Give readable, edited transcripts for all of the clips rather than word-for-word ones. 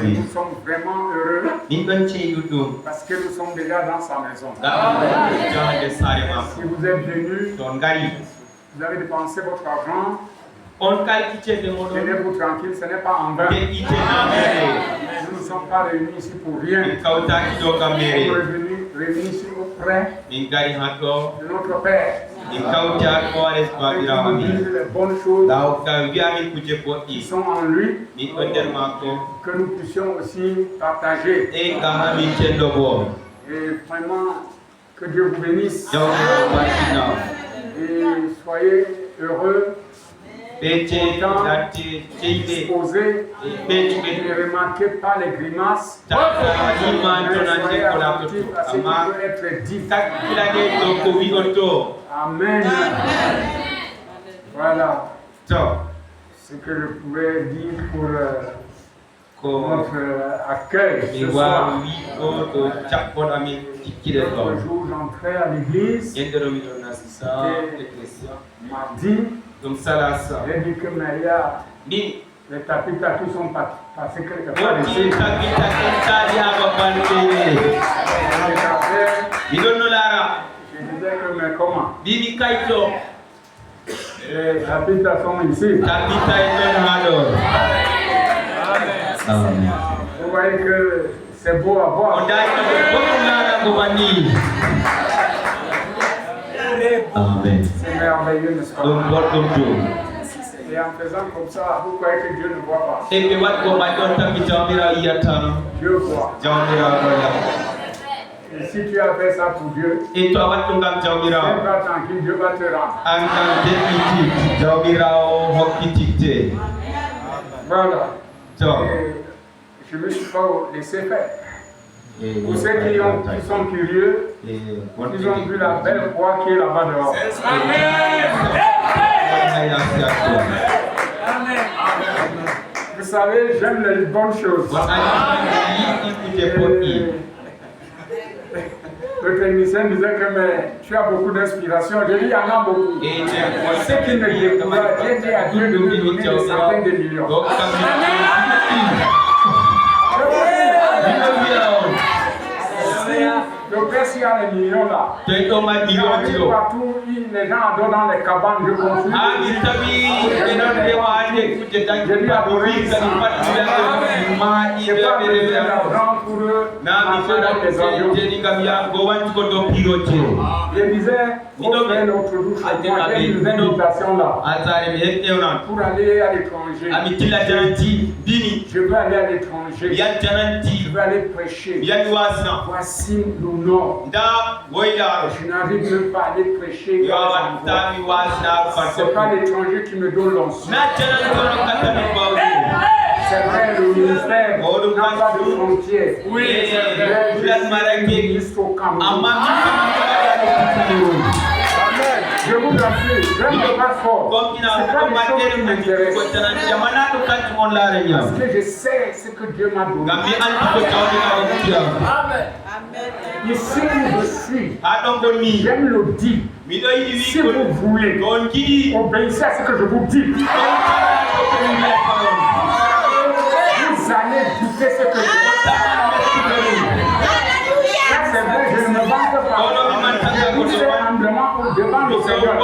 nous sommes vraiment heureux parce que nous sommes déjà dans sa maison. Si vous êtes venus, vous avez dépensé votre argent. Tenez-vous tranquille, ce n'est pas en vain. Nous ne sommes pas réunis ici pour rien. Nous sommes réunis ici auprès de notre Père. Et qui nous disent les bonnes choses qui sont en lui, que nous puissions aussi partager. Et vraiment, que Dieu vous bénisse. Et soyez heureux. Content, disposé, ne remarquez pas les grimaces, mais soyez attentifs à ce qui peut être dit. Amen. Voilà ce que je pouvais dire pour notre accueil ce soir. L'autre jour, j'entrais à l'église, c'était mardi. J'ai dit que Maria, les tapis sont passés quelque part ici. Je disais que mais comment? Les tapis sont ici. Vous voyez que c'est beau à voir. Amen. C'est merveilleux, n'est-ce pas? Et en faisant comme ça, vous croyez que Dieu ne voit pas? Dieu voit. Et si tu as fait ça pour Dieu, tu vas tranquille, Dieu va te rendre. Voilà. Et je ne me suis pas laissé faire. Pour ceux qui sont curieux, ils ont vu la belle croix qui est là-bas dehors. Vous savez, j'aime les bonnes choses. Le technicien disait que mais, tu as beaucoup d'inspiration. Je dis, il y en a beaucoup. Ce qui me découvre, j'ai dit à Dieu de me donner des centaines de millions. Le Père, s'il y a les millions là, partout, les gens adorent dans les cabanes, je construis. Je lui adoré l'argent pour eux, marcher dans les avions. Je disais, on fait notre douche, j'ai une invitation là, pour aller à l'étranger. Je veux aller à l'étranger. Je veux aller prêcher. Voici le nom. Je n'arrive même pas à aller prêcher. Ce n'est pas l'étranger qui me donne l'onction. C'est vrai, le ministère n'a pas de frontières. Jusqu'au Cameroun. Je vous assure, j'aime le passeport. C'est pas les choses qui m'intéressent. Parce que je sais ce que Dieu m'a donné. Amen. Ici où je suis, j'aime le dire. Si vous voulez, obéissez à ce que je vous dis. Vous allez goûter ce que je vous dis. C'est vrai, je ne me vante pas. Je vous fais humblement devant le Seigneur.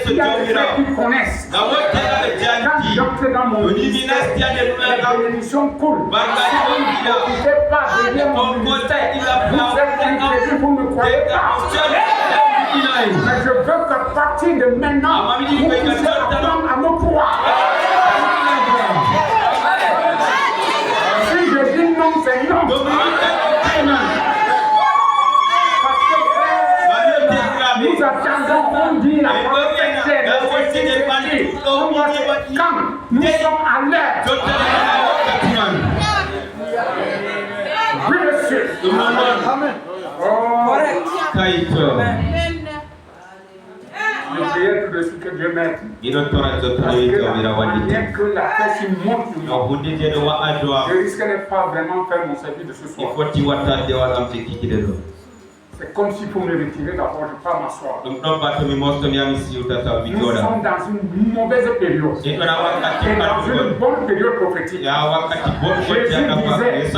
Il y a des gens qui connaissent. Quand j'entre dans mon ministère, la bénédiction coule. Si vous ne profitez pas de mon ministère, vous êtes incrédule, vous ne me croyez pas. Mais je veux qu'à partir de maintenant, vous puissiez apprendre à me croire. Si je dis non, c'est non. Parce que nous attendons, on dit la parole quand nous sommes à l'heure. Oui, monsieur. Amen. Je priais tout de suite que Dieu m'aide. Parce que la fesse monte sur moi. Je risque de ne pas vraiment faire mon service de ce soir. C'est comme s'il faut me retirer d'abord, je ne peux pas m'asseoir. Nous sommes dans une mauvaise période. Et dans une bonne période prophétique. Jésus disait,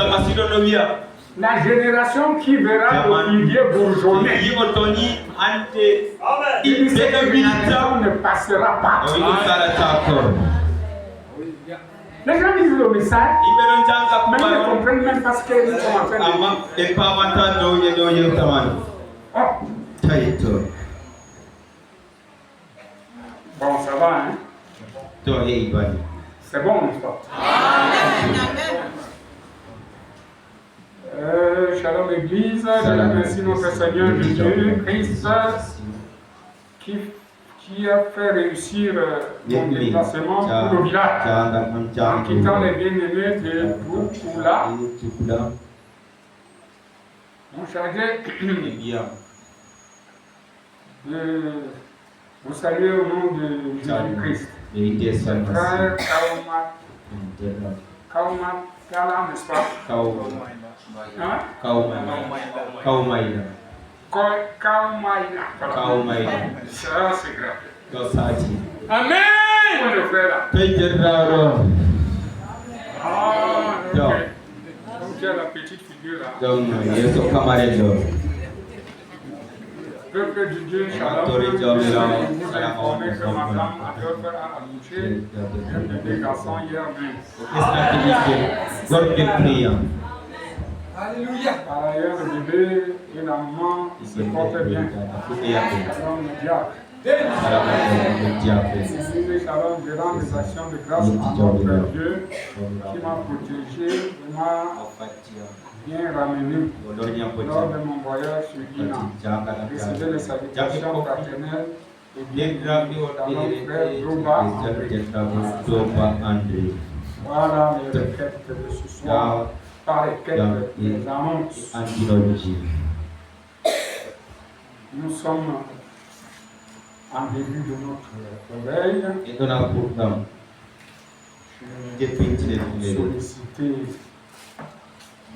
la génération qui verra le figuier bourgeonner, cette génération ne passera pas. Les gens disent le message, mais ils ne comprennent même pas ce qu'ils sont en train de dire. Bon, ça va, hein? C'est bon, n'est-ce pas? Shalom Église, je remercie notre Seigneur Jésus-Christ qui a fait réussir mon déplacement pour le village en quittant les bien-aimés de Boukoula. Mon chargé de vous saluer au nom de Jésus-Christ. Frère Kauma Kala, n'est-ce pas? Kaumaina. Ça, c'est grave. Amen! Mon frère là. Ah, ok. Donc tu as la petite figure là. Peuple de Dieu, shalom. Nous informer que madame Adolphe a accouché d'un bébé garçon hier même. Alléluia. Par ailleurs, le bébé et la maman se portent bien. Shalom le diable. Shalom, je rends des actions de grâce à notre Dieu qui m'a protégé et m'a bien ramené lors de mon voyage sur Guinée. Recevez les salutations fraternelles et bien à mon frère Droba André. Voilà les requêtes de ce soir par lesquelles les annonces. Nous sommes en début de notre réveil. Je vais solliciter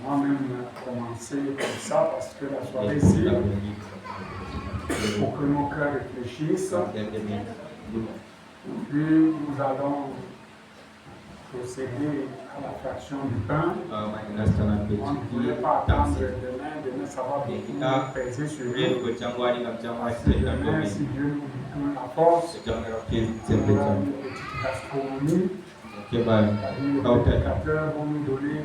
moi-même commencer comme ça parce que la soirée ici, il faut que nos cœurs réfléchissent. Puis nous allons procéder à la fraction du pain. On ne voulait pas attendre demain ça va beaucoup peser sur nous. Demain, si Dieu nous donne la force, on aura une petite gastronomie. Les prédicateurs vont nous donner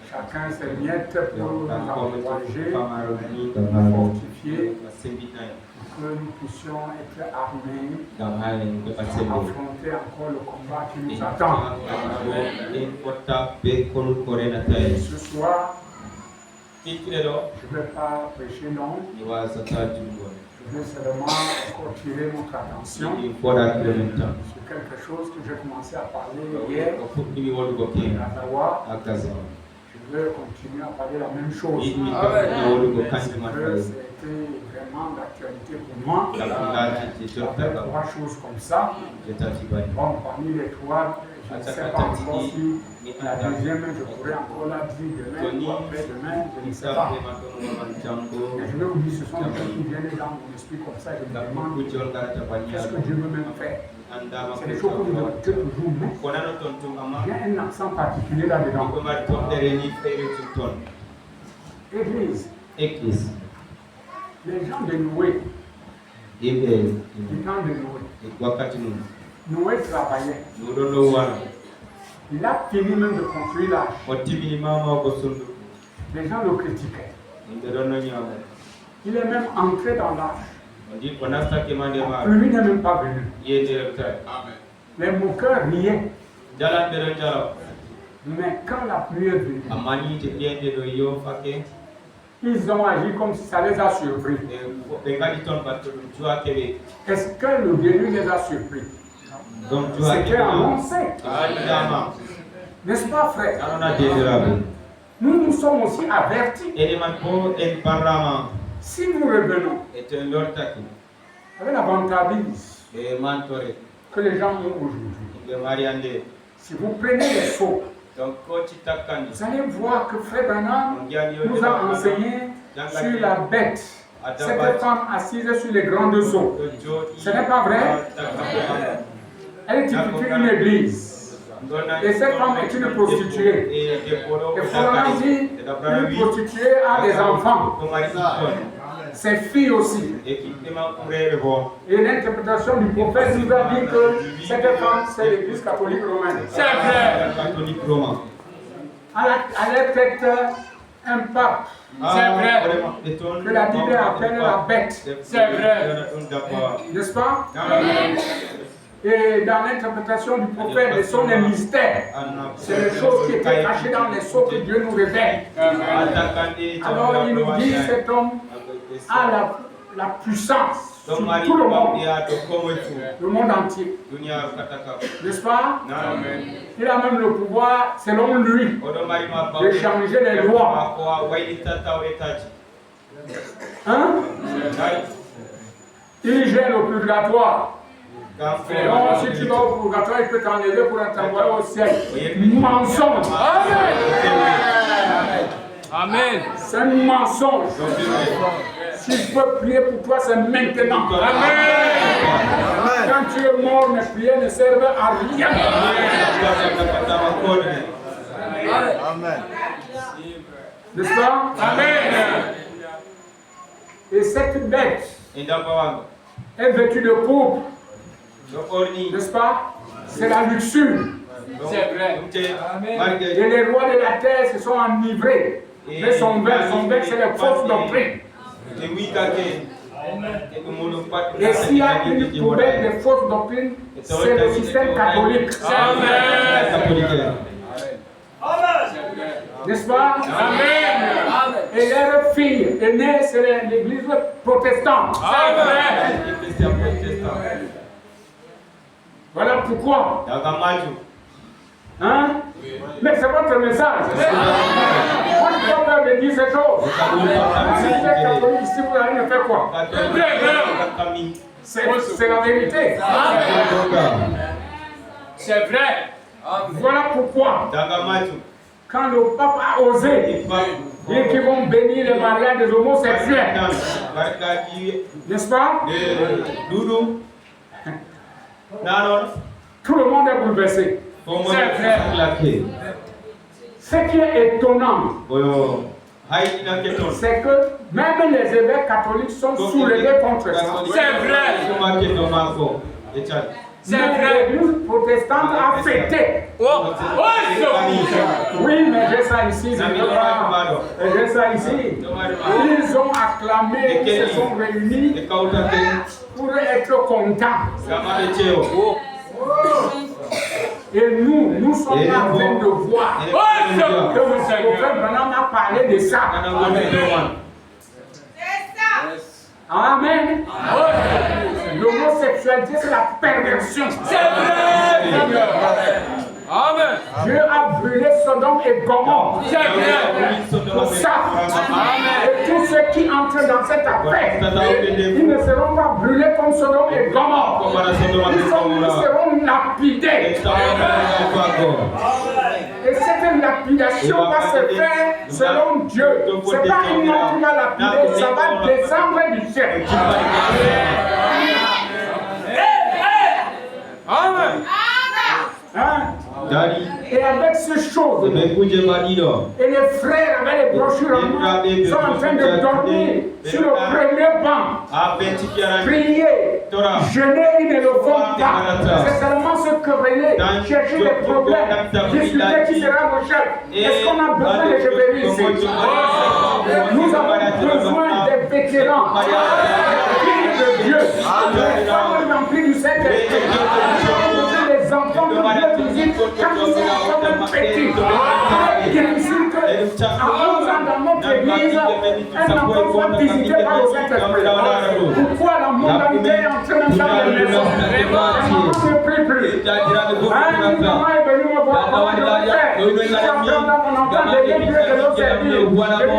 chacun ses miettes pour nous encourager, nous fortifier, pour que nous puissions être armés pour affronter encore le combat qui nous attend. Ce soir, je ne vais pas prêcher long. Je vais seulement encore tirer notre attention sur quelque chose que j'ai commencé à parler hier à Zawa. Je vais continuer à parler la même chose. C'était vraiment d'actualité pour moi. Avec 3 choses comme ça. Bon, parmi les 3, je ne sais pas encore si la deuxième, je pourrais encore la dire demain ou après-demain, je ne sais pas. Mais je vais vous dire, ce sont des choses qui viennent dans mon esprit comme ça. Je me demande qu'est-ce que Dieu veut même faire. C'est des choses que vous écoutez toujours, mais il y a un accent particulier là-dedans. Église. Les gens de Noé, du temps de Noé, Noé travaillait. Il a fini même de construire l'arche. Les gens le critiquaient. Il est même entré dans l'arche. Lui n'est même pas venu. Les moqueurs riaient. Mais quand la pluie est venue, ils ont agi comme si ça les a surpris. Est-ce que le déluge les a surpris? C'était annoncé. N'est-ce pas, frère? Nous sommes aussi avertis. Si nous revenons avec la vantardise que les gens ont aujourd'hui, si vous prenez les faux, vous allez voir que Frère Branham nous a enseigné sur la bête cette femme assise sur les grandes eaux. Ce n'est pas vrai? Elle typifie une église. Et cette femme est une prostituée. Et Florent dit, une prostituée a des enfants. Ses filles aussi. Et l'interprétation du prophète nous a dit que cette femme, c'est l'église catholique romaine. C'est vrai. Elle est peut-être un pape. C'est vrai. Que la Bible appelle la bête. C'est vrai. N'est-ce pas? Et dans l'interprétation du prophète de son mystère, c'est les choses qui étaient cachées dans les sceaux que Dieu nous révèle. Alors il nous dit cet homme a la puissance sur tout le monde entier. N'est-ce pas? Il a même le pouvoir, selon lui, de changer les lois. Hein? Il gère le purgatoire. Donc, si tu vas au purgatoire, il peut t'enlever pour t'envoyer au ciel. Mensonge. Amen. C'est un mensonge. Si je peux prier pour toi, c'est maintenant. Amen. Quand tu es mort, mes prières ne servent à rien. Amen. N'est-ce pas? Amen. Et cette bête est vêtue de pourpre. N'est-ce pas? C'est la luxure. C'est vrai. Et les rois de la terre se sont enivrés. Mais son vin, c'est les fausses doctrines. Et s'il y a une poubelle de fausses doctrines, c'est le système catholique. Amen. N'est-ce pas? Amen. Et leur fille aînée, c'est l'église protestante. Amen. Voilà pourquoi. Hein? Mais c'est votre message. Moi, je ne peux pas me dire ces choses. Si vous êtes catholique ici, vous allez me faire quoi? C'est la vérité. C'est vrai. Voilà pourquoi. Quand le pape a osé dire qu'ils vont bénir les mariages des homosexuels, n'est-ce pas? Tout le monde est bouleversé. C'est vrai. Ce qui est étonnant, c'est que même les évêques catholiques sont soulevés contre ça. C'est vrai. C'est vrai. L'église protestante a fêté. Oui, mais j'ai ça ici. J'ai ça ici. Ils ont acclamé, ils se sont réunis pour être contents. Et nous sommes en train de voir que le prophète Branham a parlé de ça. Amen. L'homosexualité, c'est la perversion. C'est vrai. Amen. Dieu a brûlé Sodome et Gomorrhe. C'est vrai. Pour ça. Amen. Et tous ceux qui entrent dans cette affaire, ils ne seront pas brûlés comme Sodome et Gomorrhe. Ils seront lapidés. Et cette lapidation va se faire selon Dieu. Ce n'est pas une main qui va lapider, ça va descendre du ciel. Amen. Hein? Et avec ces choses, et les frères avec les brochures en main sont en train de dormir sur le premier banc, prier, jeûner, ils ne le font pas. C'est seulement se quereller, chercher des problèmes, discuter qui sera mon chef. Est-ce qu'on a besoin de chevaliers ici? Nous avons besoin des vétérans, de Dieu, des femmes remplies du Saint-Esprit. Les enfants de Dieu visitent quand ils sont comme petits. Il est difficile qu'à 11 ans dans notre église, un enfant soit visité par le Saint-Esprit. Pourquoi la mondanité est entrée dans la maison? On ne prie plus. Un maman est venu me voir comment je vais faire. Je suis en train dans mon enfant de Dieu de nos services. Je dis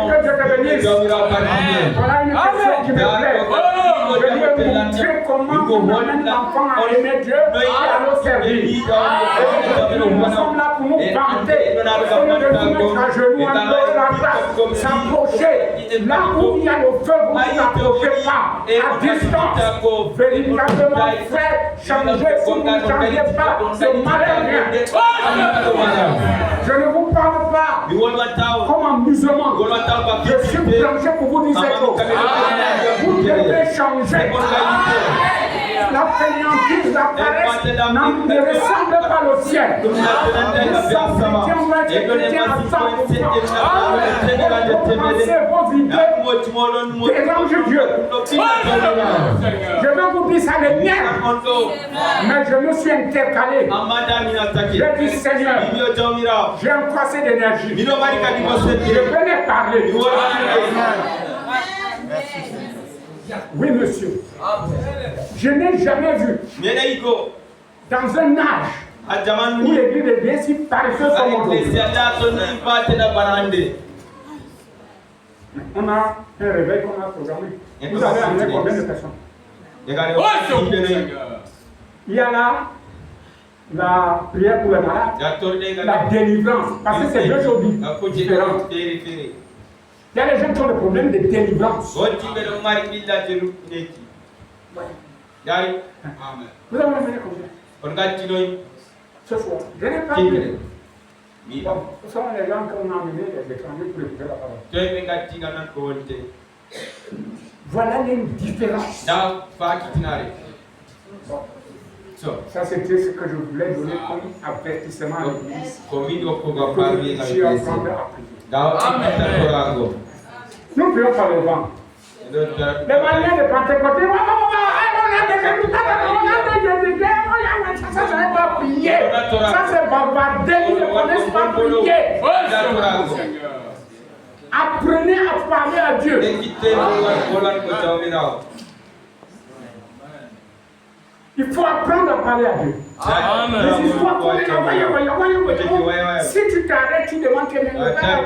que Dieu te bénisse. Voilà une question qui me plaît. Je vais montrer comment on amène l'enfant à aimer Dieu et à le servir. Nous sommes là pour nous vanter. Au lieu de nous mettre à genoux, en dehors de la place, s'approcher Là où il y a le feu, vous ne vous approchez pas. À distance, véritablement, frère, changez. Si vous ne changez pas, c'est malheur. Je ne vous parle pas comme en musulman. Je suis branché pour vous dire cette chose. Vous devez changer. La fainéantise, la paresse ne ressemble pas au ciel. Nous sommes chrétiens, on va être chrétiens à 100%. Pensez vos idées dérangent Dieu. Je vais vous dire ça les miens. Mais je me suis intercalé. J'ai dit Seigneur, j'ai un croisé d'énergie. Je vais les parler. Oui, monsieur. Je n'ai jamais vu dans un âge où l'église est bien si paresseuse comme aujourd'hui. On a un réveil qu'on a programmé. Vous avez amené combien de personnes? Il y a là la prière pour les malades, la délivrance, parce que c'est deux choses différentes. Il y a les gens qui ont des problèmes de délivrance. Vous avez amené combien? Ce soir. Je n'ai pas vu. Bon, ce sont les gens qu'on a amenés les étrangers pour écouter la parole. Voilà les différences. Bon. Ça c'était ce que je voulais donner comme avertissement à l'église. Pour que tu apprendre à prier. Nous prions par le vent. Les manières de Pentecôte, ça c'est pas prier. Ça c'est bavarder, ils ne connaissent pas prier. Apprenez à parler à Dieu. Il faut apprendre à parler à Dieu. Les histoires qu'on est là, si tu t'arrêtes, tu demandes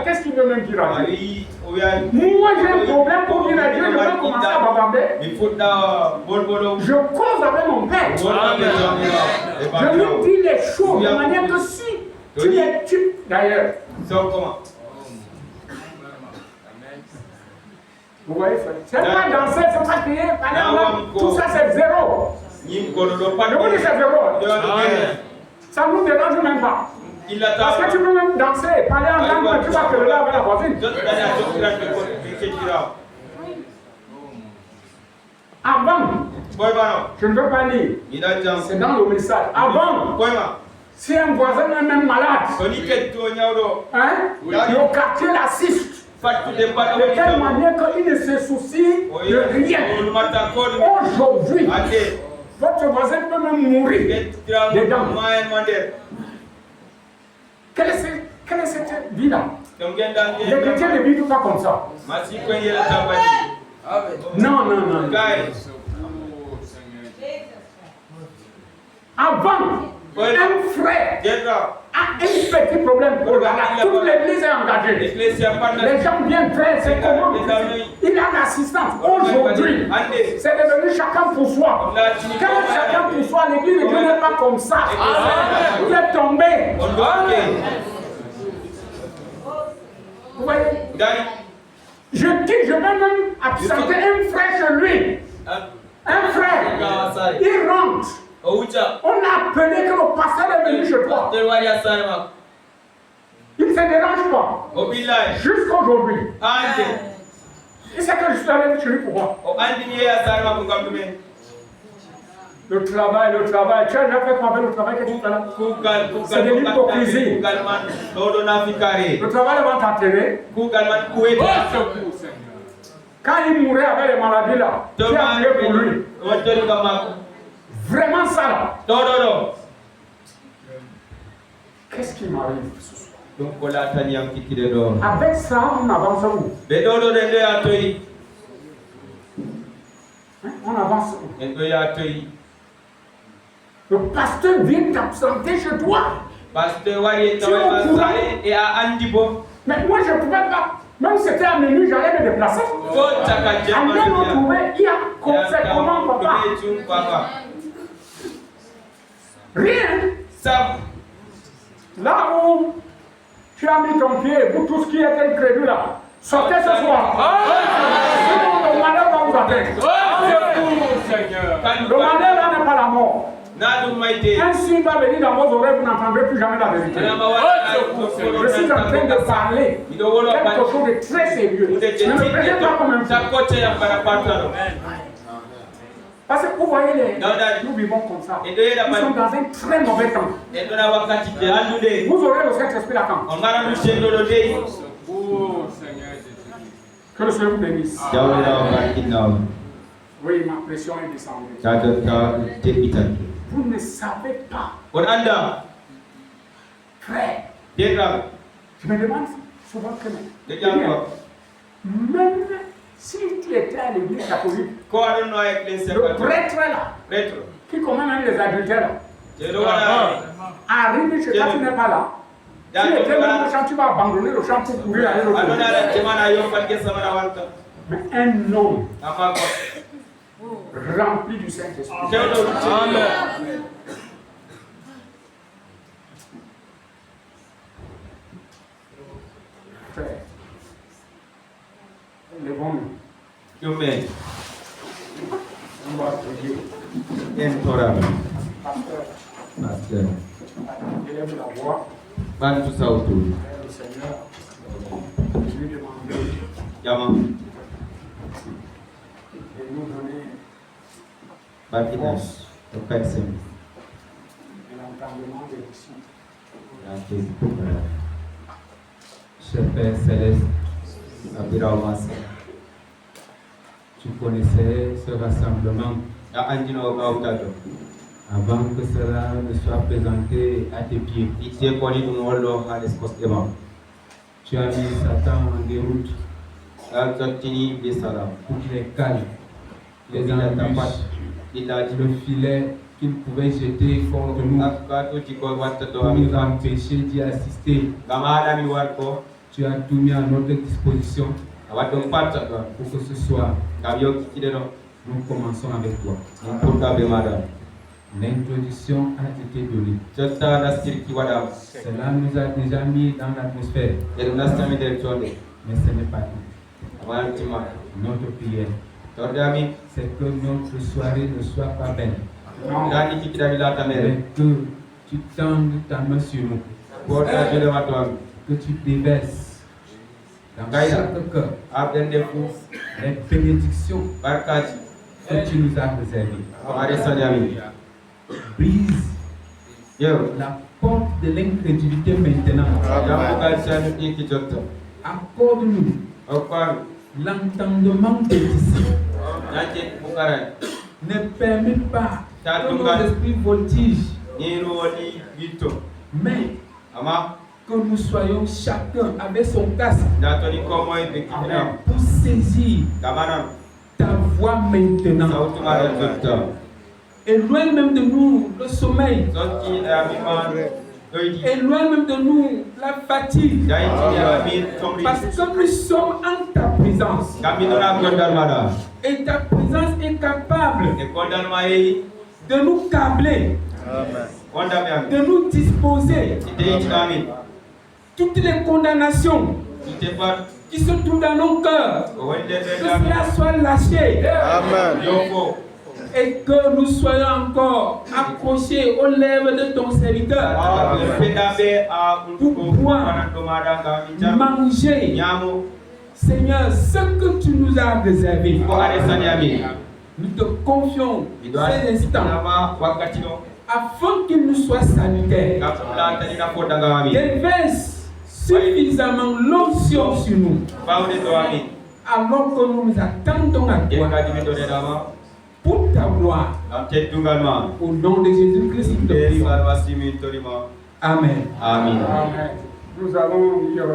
qu'est-ce qu'il veut même dire à Dieu. Moi j'ai un problème pour dire à Dieu, je vais commencer à bavarder. Je cause avec mon père. Je lui dis les choses de manière que si tu les tues. D'ailleurs, vous voyez ça? C'est pas danser, c'est pas crier, tout ça c'est zéro. Je vous dis c'est zéro. Ça ne nous dérange même pas. Parce que tu peux même danser, parler en langue, tu vas te lever avec la voisine. Avant, je ne veux pas lire, c'est dans le message. Avant, si un voisin est même malade, le quartier l'assiste. De telle manière qu'il ne se soucie de rien. Aujourd'hui, votre voisin peut même mourir dedans. Quelle est cette vie-là? Les chrétiens ne vivent pas comme ça. Non. Avant, un frère a un petit problème. Toute l'église est engagée. Les gens viennent faire, c'est comment? Il a l'assistance. Aujourd'hui, c'est devenu chacun pour soi. Quand chacun pour soi, l'église ne devient pas comme ça. Vous êtes tombé. Vous voyez? Je dis, je vais même absenter un frère chez lui. Un frère, il rentre. On a appelé que le pasteur est venu chez toi. Il ne se dérange pas. Jusqu'aujourd'hui. Il sait que je suis allé chez lui pour moi. Le travail. Tu as déjà fait quoi avec le travail que tu fais là? C'est de l'hypocrisie. Le travail va t'enterrer. Quand il mourait avec les maladies là, tu as prié pour lui. Vraiment ça là. Qu'est-ce qui m'arrive ce soir? Avec ça, on avance où? On avance où? Le pasteur vient t'absenter chez toi. Tu es au courant? Mais moi je ne pouvais pas. Même si c'était à minuit, j'allais me déplacer. Allez me trouver, il y a comment papa? Rien. Là où tu as mis ton pied, pour tout ce qui était prévu là, Sortez ce soir. Sinon, le malheur va vous atteindre. Le malheur là n'est pas la mort. Un signe va venir dans vos oreilles, vous n'entendrez plus jamais la vérité. Je suis en train de parler quelque chose de très sérieux. Ne me prenez pas comme un fou. Parce que vous voyez, nous vivons comme ça. Nous sommes dans un très mauvais temps. Vous aurez le Saint-Esprit à quand? Que le Seigneur vous bénisse. Oui, ma pression est descendue. Vous ne savez pas. Frère, je me demande souvent même si tu étais à l'église catholique, le prêtre là, qui commande même les adultères, arrive chez toi, tu n'es pas là. Tu étais même au champ, tu vas abandonner le champ pour courir aller l'autre. Mais un homme rempli du Saint-Esprit. Frère, levons-nous. On va prier. Pasteur, élève la voix. Le Seigneur, je lui demander de nous donner force et l'entendement des disciples. Cher Père Céleste, tu connaissais ce rassemblement avant que cela ne soit présenté à tes pieds. Tu as mis Satan en déroute pour les cales, les embûches, le filet qu'il pouvait jeter contre nous pour nous empêcher d'y assister. Tu as tout mis à notre disposition pour que ce soir, nous commençons avec toi. L'introduction a été donnée. Cela nous a déjà mis dans l'atmosphère. Mais ce n'est pas tout. Notre prière, c'est que notre soirée ne soit pas belle. Mais que tu tendes ta main sur nous. Que tu déverses dans chaque cœur les bénédictions que tu nous as réservées. Brise la porte de l'incrédulité maintenant. Accorde-nous l'entendement des disciples. Ne permets pas que nos esprits voltigent, mais que nous soyons chacun avec son casque pour saisir ta voix maintenant. Éloigne même de nous le sommeil. Éloigne même de nous la fatigue. Parce que nous sommes en ta présence. Et ta présence est capable de nous câbler, de nous disposer. Toutes les condamnations qui se trouvent dans nos cœurs, que cela soit lâché. Et que nous soyons encore accrochés aux lèvres de ton serviteur pour pouvoir manger, Seigneur, ce que tu nous as réservé. Nous te confions ces instants afin qu'il nous soit salutaire. Déverse suffisamment l'onction sur nous alors que nous nous attendons à toi pour ta gloire. Au nom de Jésus-Christ, nous te prions. Amen. Amen. Nous allons lire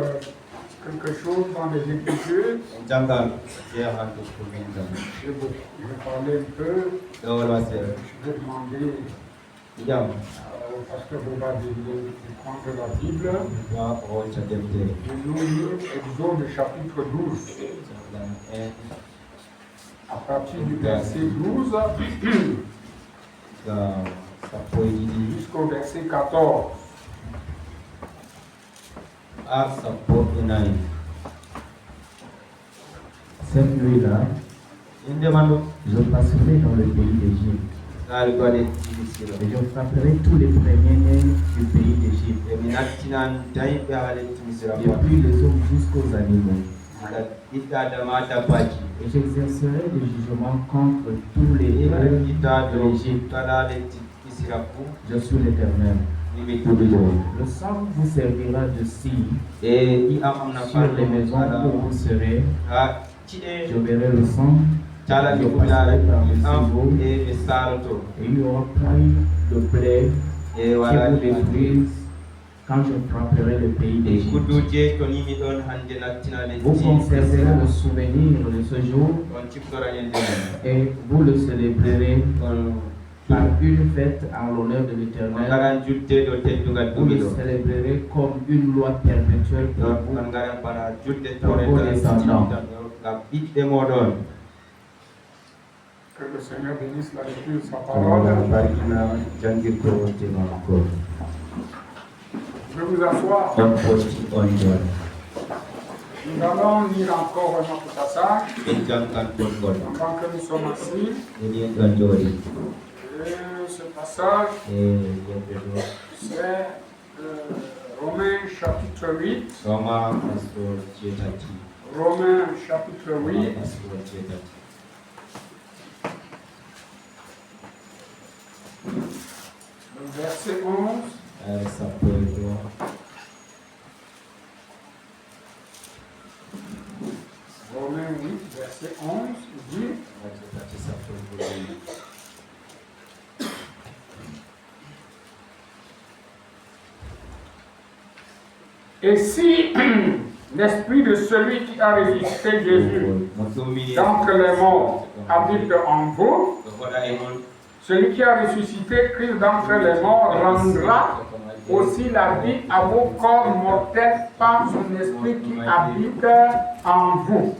quelque chose dans les Écritures. Je vais parler un peu. Je vais demander au pasteur Bobadé de prendre la Bible et nous lire Exode chapitre 12. À partir du verset 12 jusqu'au verset 14. Cette nuit-là, je passerai dans le pays d'Égypte. Et je frapperai tous les premiers-nés du pays d'Égypte. Depuis les hommes jusqu'aux animaux. Et j'exercerai des jugements contre tous les héros de l'Égypte. Je suis l'Éternel. Le sang vous servira de signe sur les maisons où vous serez. Je verrai le sang. Je passerai par le ciseau, et il n'y aura pas de plaie qui vous détruise quand je frapperai le pays d'Égypte. Vous conserverez le souvenir de ce jour et vous le célébrerez par une fête en l'honneur de l'Éternel. Vous le célébrerez comme une loi perpétuelle pour vos descendants. Que le Seigneur bénisse la lecture de sa parole. Je vais vous asseoir. Nous allons lire encore notre passage. Pendant que nous sommes assis. Et ce passage, c'est Romains chapitre 8. Romains chapitre 8. Le verset 11. Romains 8, verset 11, il dit et si l'esprit de celui qui a résisté Jésus d'entre les morts habite en vous, celui qui a ressuscité Christ d'entre les morts rendra aussi la vie à vos corps mortels par son esprit qui habite en vous.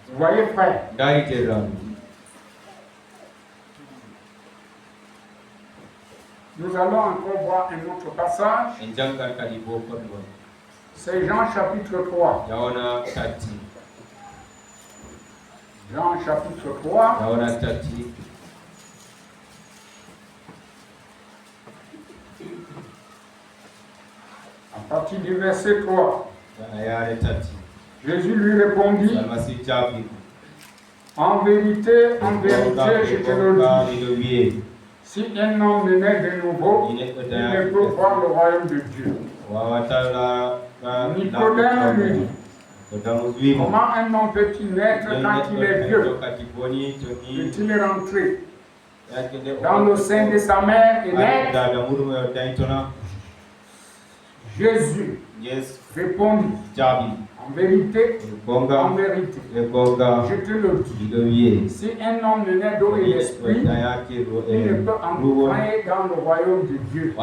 Vous voyez, frère? Nous allons encore voir un autre passage. C'est Jean chapitre 3. Jean chapitre 3. À partir du verset 3. Jésus lui répondit, en vérité, je te le dis, si un homme est né de nouveau, il ne peut voir le royaume de Dieu. Nicodème lui dit, comment un homme peut-il naître quand il est vieux? Peut-il rentrer dans le sein de sa mère et naître? Jésus répondit, en vérité, je te le dis, si un homme ne naît d'eau et d'esprit, il ne peut entrer dans le royaume de Dieu. Ce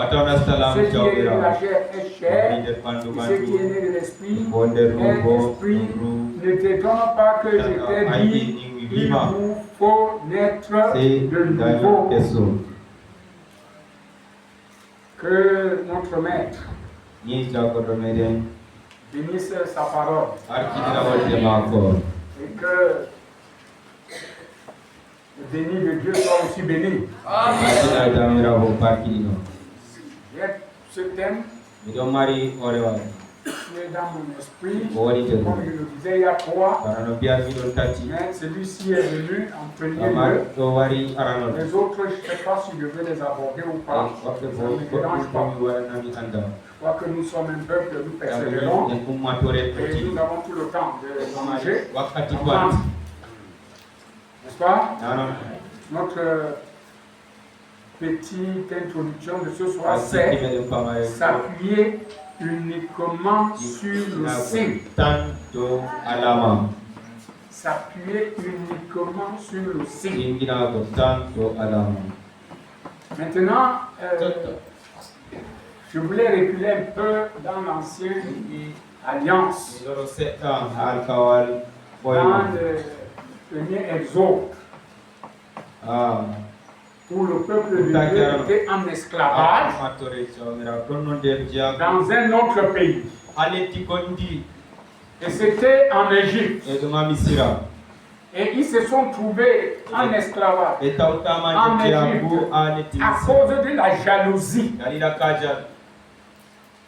qui est né de la chair est chair, et ce qui est né de l'esprit est esprit. Ne t'étonne pas que je t'ai dit, il vous faut naître de nouveau. Que notre maître bénisse sa parole et que le béni de Dieu soit aussi béni. J'ai ce thème qui est dans mon esprit, comme je le disais il y a 3, mais celui-ci est venu en premier lieu. Les autres, je ne sais pas si je vais les aborder ou pas, ça ne me dérange pas. Je crois que nous sommes un peuple, nous persévérons et nous avons tout le temps de manger, n'est-ce pas? Notre petite introduction de ce soir, c'est s'appuyer uniquement sur le signe. S'appuyer uniquement sur le signe. Maintenant, je voulais reculer un peu dans l'ancienne alliance, dans le premier exode, où le peuple de Dieu était en esclavage dans un autre pays. Et c'était en Égypte. Et ils se sont trouvés en esclavage en Égypte à cause de la jalousie.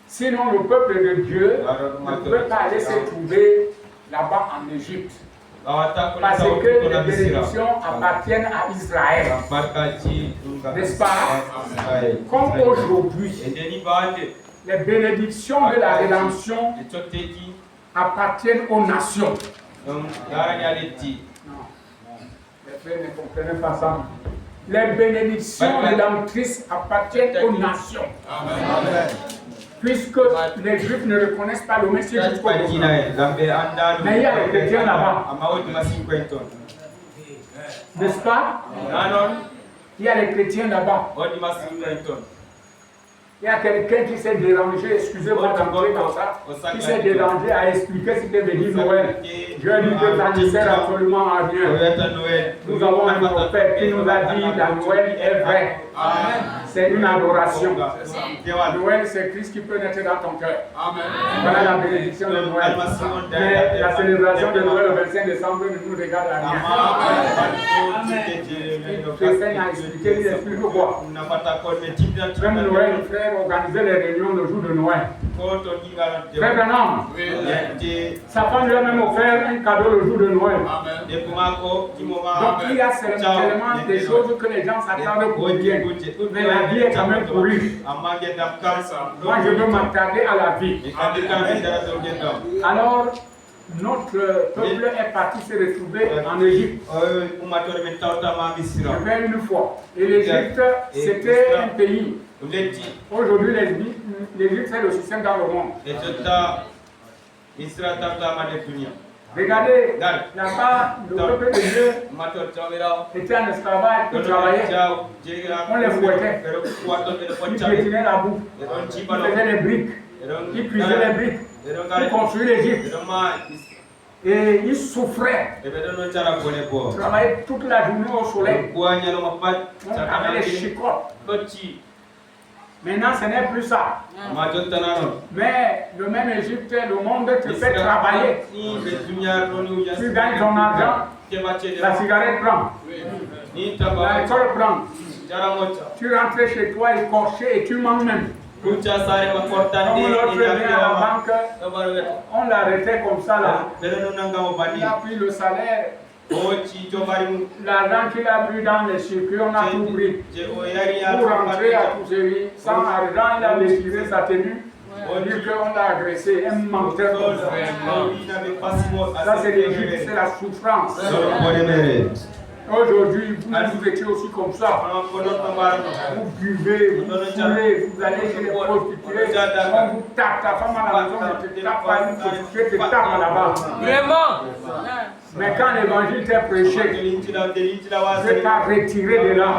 Sinon, le peuple de Dieu ne peut pas aller se trouver là-bas en Égypte. Parce que les bénédictions appartiennent à Israël. N'est-ce pas? Comme aujourd'hui, les bénédictions de la rédemption appartiennent aux nations. Non, les frères ne comprennent pas ça. Les bénédictions rédemptrices appartiennent aux nations. Amen. Puisque les Juifs ne reconnaissent pas le Messie jusqu'au bout. Mais il y a les chrétiens là-bas. N'est-ce pas? Il y a les chrétiens là-bas. Il y a quelqu'un qui s'est dérangé, excusez-moi d'entrer dans ça, qui s'est dérangé à expliquer ce que veut dire Noël. Je dis que ça ne sert absolument à rien. Nous avons un prophète qui nous a dit que la Noël est vraie. C'est une adoration. Noël, c'est Christ qui peut naître dans ton cœur. Voilà la bénédiction de Noël. Mais la célébration de Noël le 25 décembre ne nous regarde à rien. J'essaie d'expliquer, il explique quoi. Même Noël, frère, organiser les réunions le jour de Noël. Frère Branham, sa femme lui a même offert un cadeau le jour de Noël. Donc il y a seulement des choses que les gens s'attendent pour bien. Mais la vie est quand même pourrie. Moi je veux m'attarder à la vie. Alors, notre peuple est parti se retrouver en Égypte. Je vais une fois. Et l'Égypte, c'était un pays. Aujourd'hui, l'Égypte, c'est le système dans le monde. Regardez, là-bas, le peuple de Dieu était en esclavage, ils travaillaient. On les fouettait. Ils piétinaient la boue. Ils faisaient les briques. Ils cuisaient les briques. Ils construisaient l'Égypte. Et ils souffraient. Ils travaillaient toute la journée au soleil. On avait les chicottes. Maintenant, ce n'est plus ça. Mais le même Égypte, le monde te fait travailler. Tu gagnes ton argent, la cigarette prend, l'alcool prend. Tu rentres chez toi écorché et tu manges même. Comme l'autre vient à la banque, on l'arrêtait comme ça là. Il a pris le salaire. L'argent qu'il a pris dans les circuits, on a tout pris. Pour rentrer à Touséry, sans argent, il a déchiré sa tenue. On dit qu'on l'a agressé, un menteur comme ça. Ça c'est l'Égypte, c'est la souffrance. Aujourd'hui, vous étiez aussi comme ça. Vous buvez, vous foulez, vous allez chez les prostituées, on vous tape, ta femme à la maison, ne te tape pas, une prostituée te tape là-bas. Vraiment? Mais quand l'évangile t'est prêché, Dieu t'a retiré de là.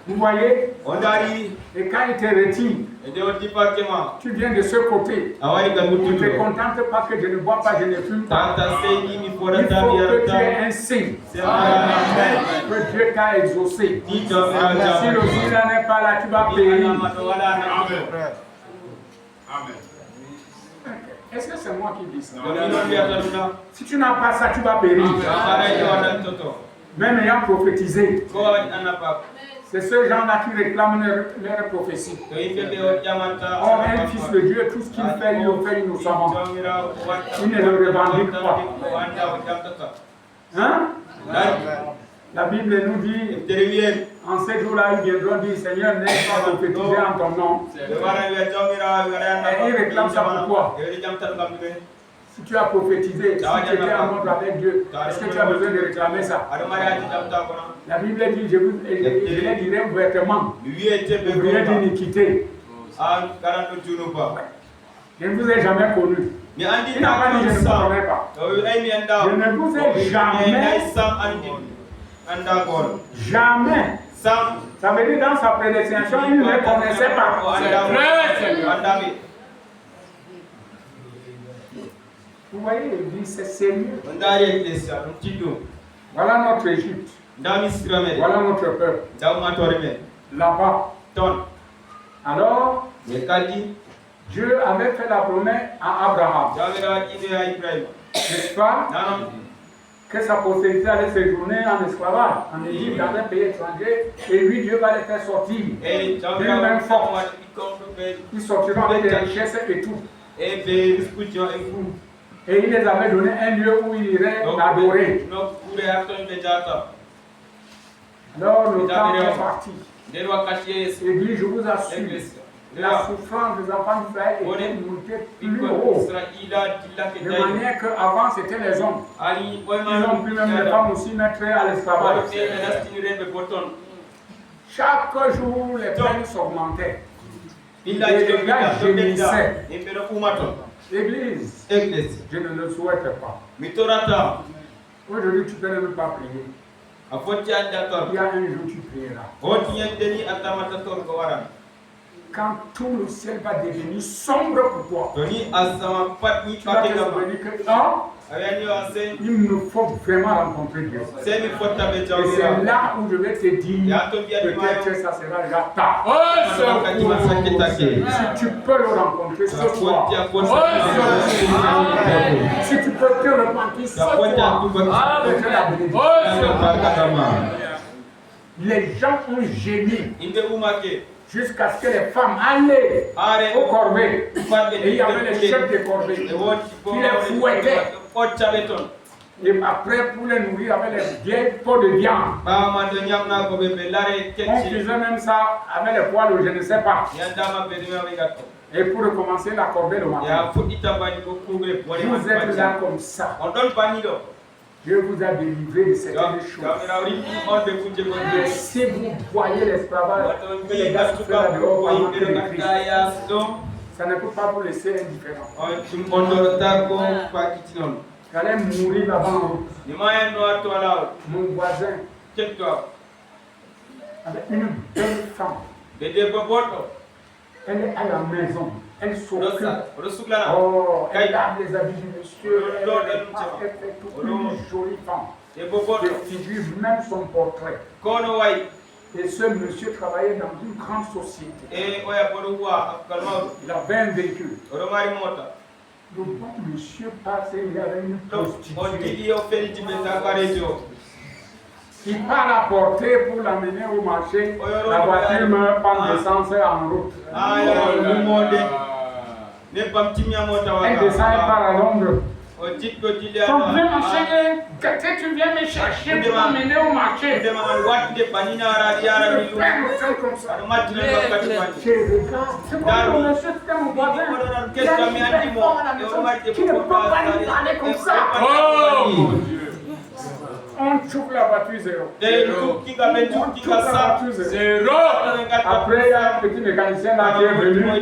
Vous voyez? Et quand il te retire, tu viens de ce côté. Tu ne te contentes pas que je ne bois pas, je ne fume pas. Il faut que tu aies un signe que Dieu t'a exaucé. Si le signe n'est pas là, tu vas périr. Amen. Est-ce que c'est moi qui dis ça? Si tu n'as pas ça, tu vas périr. Même ayant prophétisé. C'est ceux gens-là qui réclament leur prophétie. Or, un fils de Dieu, tout ce qu'il fait, il le fait innocemment. Il ne le revendique pas. Hein? La Bible nous dit, en ces jours-là, ils viendront dire, Seigneur, n'ai-je pas prophétisé en ton nom? Et ils réclament ça pourquoi? Si tu as prophétisé, si tu étais en monde avec Dieu, est-ce que tu as besoin de réclamer ça? La Bible dit, je les dirai ouvertement, ouvriers d'iniquité. Je ne vous ai jamais connu. Il n'a pas dit, je ne vous connais pas. Je ne vous ai jamais. Ça veut dire dans sa prédestination, il ne les connaissait pas. Vous voyez, l'église, c'est sérieux. Voilà notre Égypte. Voilà notre peuple. Là-bas. Alors, Dieu avait fait la promesse à Abraham. N'est-ce pas? Que sa postérité allait séjourner en esclavage, en Égypte, dans un pays étranger, et lui, Dieu va les faire sortir d'une même force. Ils sortiront avec des richesses et tout. Et il les avait donné un lieu où ils iraient adorer. Alors le temps est parti. Il dit, je vous assure, la souffrance des enfants d'Israël était montée plus haut. De manière qu'avant c'était les hommes. Ils ont pu même les femmes aussi mettre à l'esclavage. Chaque jour les peines s'augmentaient. Et les gars gémissaient. Église, je ne le souhaite pas. Aujourd'hui tu peux ne pas prier. Il y a un jour tu prieras. Quand tout le ciel va devenir sombre pour toi, tu vas te souvenir que il me faut vraiment rencontrer Dieu. Et c'est là où je vais te dire, peut-être que ça sera déjà tard. Si tu peux le rencontrer ce soir, si tu peux te repentir ce soir, peut-être la bénédiction. Les gens ont gémi jusqu'à ce que les femmes allaient au corvée. Et il y avait les chefs des corvées qui les fouettaient. Et après, pour les nourrir avec les vieilles pots de viande. On faisait même ça avec les poils, je ne sais pas. Et pour recommencer la corvée le matin. Vous êtes là comme ça. Dieu vous a délivré de certaines choses. Et si vous voyez l'esclavage que les gars se font là dehors pendant que les Christ, ça ne peut pas vous laisser indifférent. J'allais mourir là-bas en route. Mon voisin, avec une belle femme. Elle est à la maison. Elle s'occupe. Oh, elle lave les habits du monsieur. Elle fait toute une jolie femme. Elle figure même son portrait. Et ce monsieur travaillait dans une grande société. Il avait un véhicule. Le bon monsieur passait, il y avait une prostituée. Il part la porter pour l'amener au marché. La voiture meurt par d'essence en route. Elle descend et part à Londres. Ton vrai marché, quand tu viens me chercher pour m'amener au marché. Je prends le temps comme ça. Je regarde. C'est comme le monsieur, c'était mon voisin. Il y a une belle femme à la maison qui ne peut pas lui parler comme ça. Oh mon Dieu. On choque la voiture zéro. On choque la voiture zéro. Après, il y a un petit mécanicien là qui est venu. Quand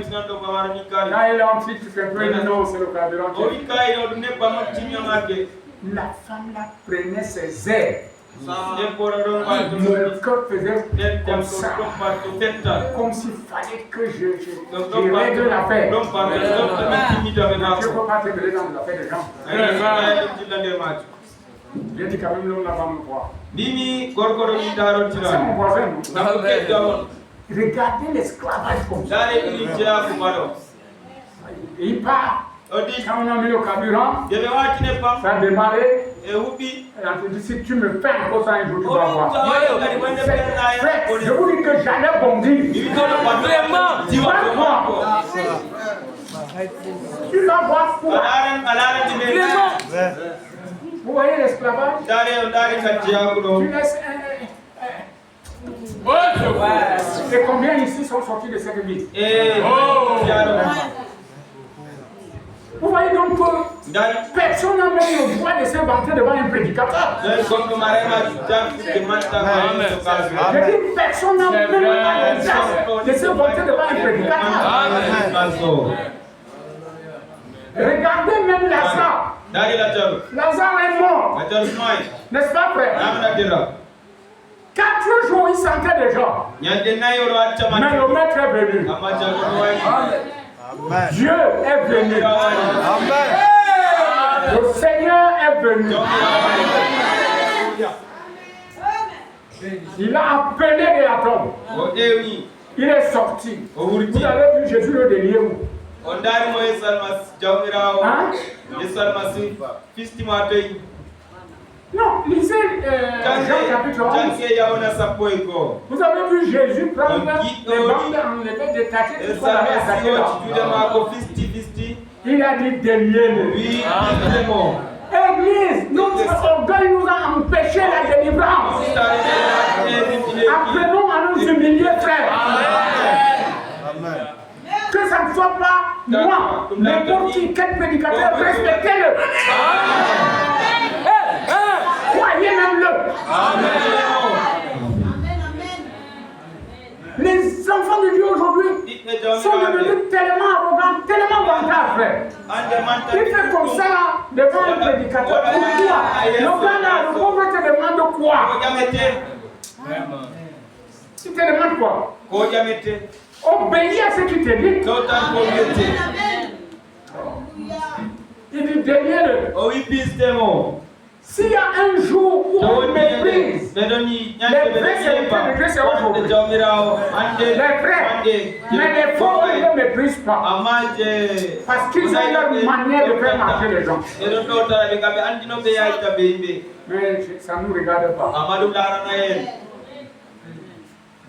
il est entré, tu fais peu de non, c'est le carburant. La femme là prenait ses airs. Mon cœur faisait comme ça. Comme s'il fallait que je règle l'affaire. Tu ne peux pas te mêler dans l'affaire des gens. J'ai dit quand même l'homme là-bas me voir. C'est mon voisin. Regardez l'esclavage comme ça. Il part. Quand on a mis le carburant, ça a démarré. Et on te dit si tu me fais encore ça un jour, tu vas voir. Je vous dis que j'allais bondir. Tu vas voir. Tu vas voir quoi. Vous voyez l'esclavage? Tu laisses et combien ici sont sortis de cette vie? Vous voyez donc que personne n'a même le droit de s'inventer devant un prédicateur. Je dis personne n'a même le droit de s'inventer devant un prédicateur. Regardez même Lazare. Lazare est mort. N'est-ce pas, frère? 4 jours, il sentait déjà. Mais le maître est venu. Amen. Dieu est venu. Amen. Le Seigneur est venu. Il a appelé de la tombe. Il est sorti. Vous avez vu Jésus le délier où? Non, lisez Jean chapitre 11. Vous avez vu Jésus prendre les bandes enlevées, détacher tout ce qu'on avait attaché là. Il a dit déliez-le. Église, notre orgueil nous a empêché la délivrance. Apprenons à nous humilier, frère. Amen. Que ça ne soit pas moi, n'importe qui, quel prédicateur, respectez-le. Croyez même-le. Les enfants de Dieu aujourd'hui sont devenus tellement arrogants, tellement vantards, frère. Il fait comme ça devant un prédicateur. Pourquoi? Le pauvre te demande quoi? Il te demande quoi? Obéis à ce qu'il te dit. Il dit déliez-le. S'il y a un jour où on méprise, les vrais serviteurs de Dieu, c'est aujourd'hui. Les vrais, mais les faux, ils ne méprisent pas. Parce qu'ils ont leur manière de faire marcher les gens. Mais ça ne nous regarde pas.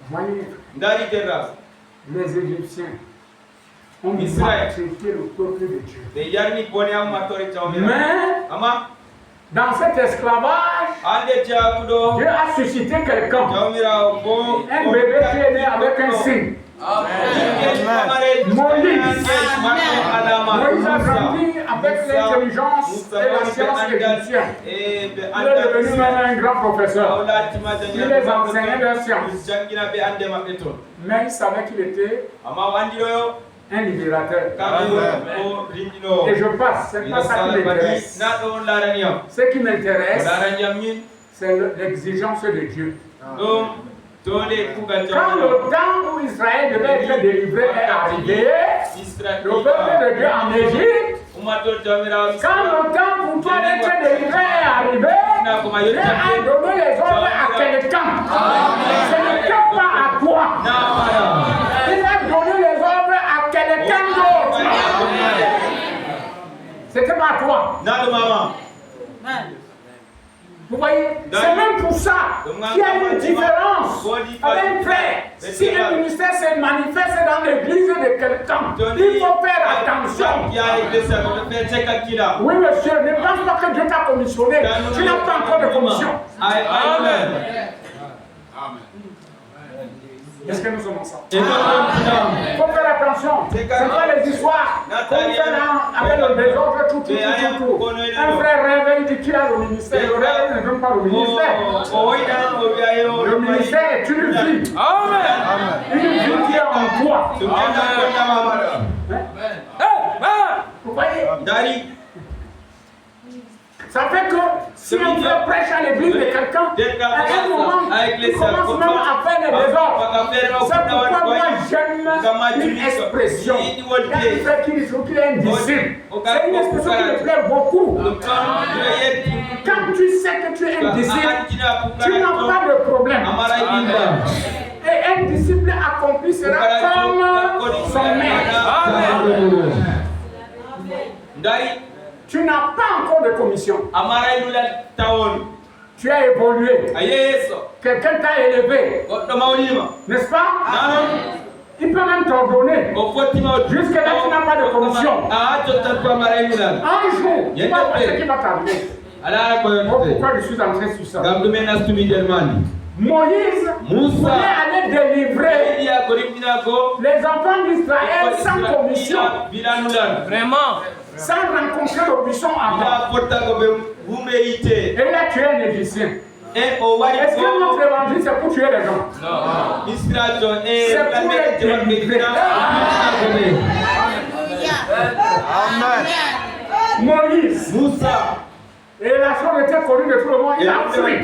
Voyez, les Égyptiens ont maltraité le peuple de Dieu. Mais dans cet esclavage, Dieu a suscité quelqu'un. Un bébé qui est né avec un signe. Moïse a grandi avec l'intelligence et la science égyptienne. Il est devenu même un grand professeur. Il les enseignait leur science. Mais il savait qu'il était un libérateur. Et je passe, c'est pas ça qui m'intéresse. Ce qui m'intéresse, c'est l'exigence de Dieu. Quand le temps où Israël devait être délivré est arrivé, le peuple de Dieu en Égypte, quand le temps pour toi d'être délivré est arrivé, Dieu a donné les ordres à quelqu'un. Ce n'était pas à toi. Il a donné les ordres à quelqu'un d'autre. C'était pas à toi. Vous voyez, c'est même pour ça qu'il y a une différence avec un frère. Si un ministère se manifeste dans l'église de quelqu'un, il faut faire attention. Oui, monsieur, ne pense pas que Dieu t'a commissionné. Tu n'as pas encore de commission. Amen. Est-ce que nous sommes ensemble? Il faut faire attention. C'est pas les histoires. Comme on fait avec le désordre, tout. Un frère rêve, il dit qu'il a le ministère. Le rêve ne donne pas le ministère. Le ministère est une vie. Une vie qui est en toi. Vous voyez? Ça fait que si on veut prêcher à l'église de quelqu'un, à un moment, il commence même à faire des désordres. C'est pourquoi moi j'aime une expression. Il y a une frère qui dit qu'il est un disciple. C'est une expression qui me plaît beaucoup. Quand tu sais que tu es un disciple, tu n'as pas de problème. Et un disciple accompli sera comme son maître. Tu n'as pas encore de commission. Tu as évolué. Quelqu'un t'a élevé. N'est-ce pas? Il peut même t'ordonner. Jusque-là, tu n'as pas de commission. Un jour, tu vas voir ce qui va t'arriver. Pourquoi je suis entré sur ça? Moïse voulait aller délivrer les enfants d'Israël sans commission. Vraiment. Sans rencontrer le buisson avant. Et là, tu es un Égyptien. Est-ce que notre évangile, c'est pour tuer les gens? Non. C'est pour les délivrer. Amen. Moïse. Et la chose était connue de tout le monde. Il a fui. Il est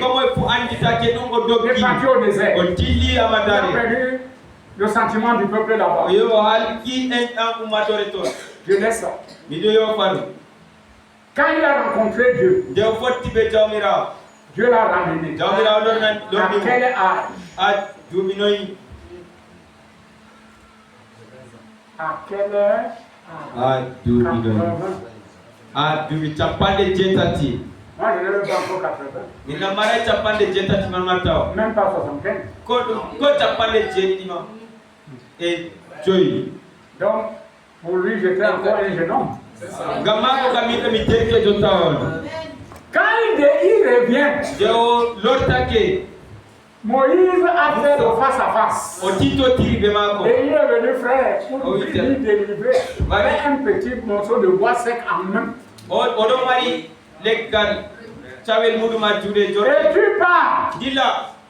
parti au désert. Il a perdu le sentiment du peuple là-bas. Je laisse ça. Quand il a rencontré Dieu, Dieu l'a ramené. À quel âge? À quel âge? Aduh capande jetati. Moi, je n'ai pas encore 80. Ina mara capande jetati manmatao. Même pas 75. Ko capande jetati ma. Et joy. Donc, pour lui, j'étais encore un jeune homme. Gamako kamita miteke jotaon. Quand il revient, Moïse a fait le face à face. Et il est venu, frère, pour lui délivrer avec un petit morceau de bois sec en main. Et tu pars.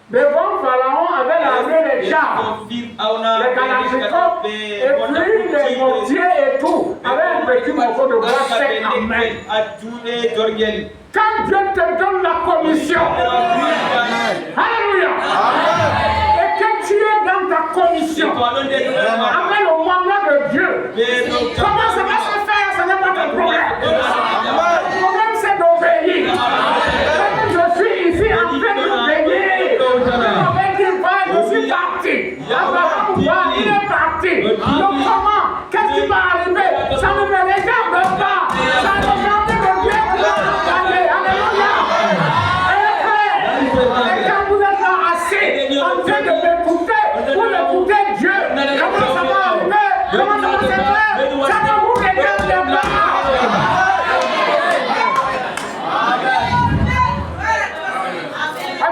Le bon Pharaon avait lavé les chars, les kalachnikovs, et puis les mortiers et tout, avec un petit morceau de bois sec en main. Quand Dieu te donne la commission, alléluia, et que tu es dans ta commission, avec le mandat de Dieu, comment ça va se faire, ce n'est pas ton problème. Le problème c'est d'obéir. Je suis ici en train d'obéir. Je suis parti. Abraham va, il est parti. Donc comment? Qu'est-ce qui va arriver? Ça ne me regarde pas. Ça regarde le Dieu qui va regarder. Alléluia. Et quand vous êtes là assis, en train de m'écouter, vous écoutez Dieu, comment ça va arriver? Comment ça va se faire? Ça ne vous regarde pas.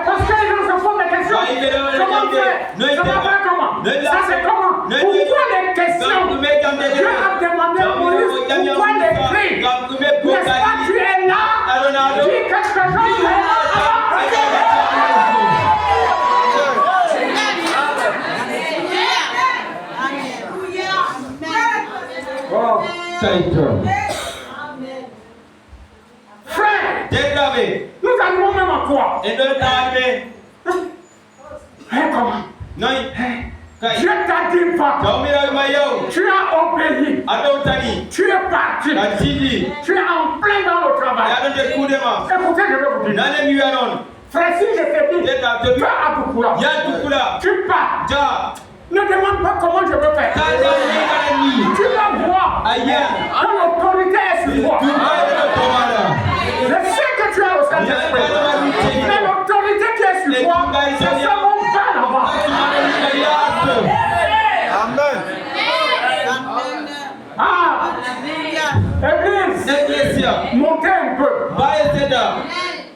Parce que les gens se posent des questions. Comment faire? Ça va faire comment? Ça c'est comment? Pourquoi les questions? Dieu a demandé à Moïse pourquoi les cris? N'est-ce pas tu es là? Dis quelque chose, tu es là. Frère, nous allons même à quoi? Comment? Dieu t'a dit pas. Tu as obéi. Tu es parti. Tu es en plein dans le travail. Écoutez, je vais vous dire. Frère, si je te dis, tu as Aboukoula. Tu pars. Ne demande pas comment je veux faire. Tu vas voir. L'autorité est sur toi. Je sais que tu as le Saint-Esprit. Mais l'autorité qui est sur toi, c'est ce qu'on va là-bas. Amen. Église, montez un peu.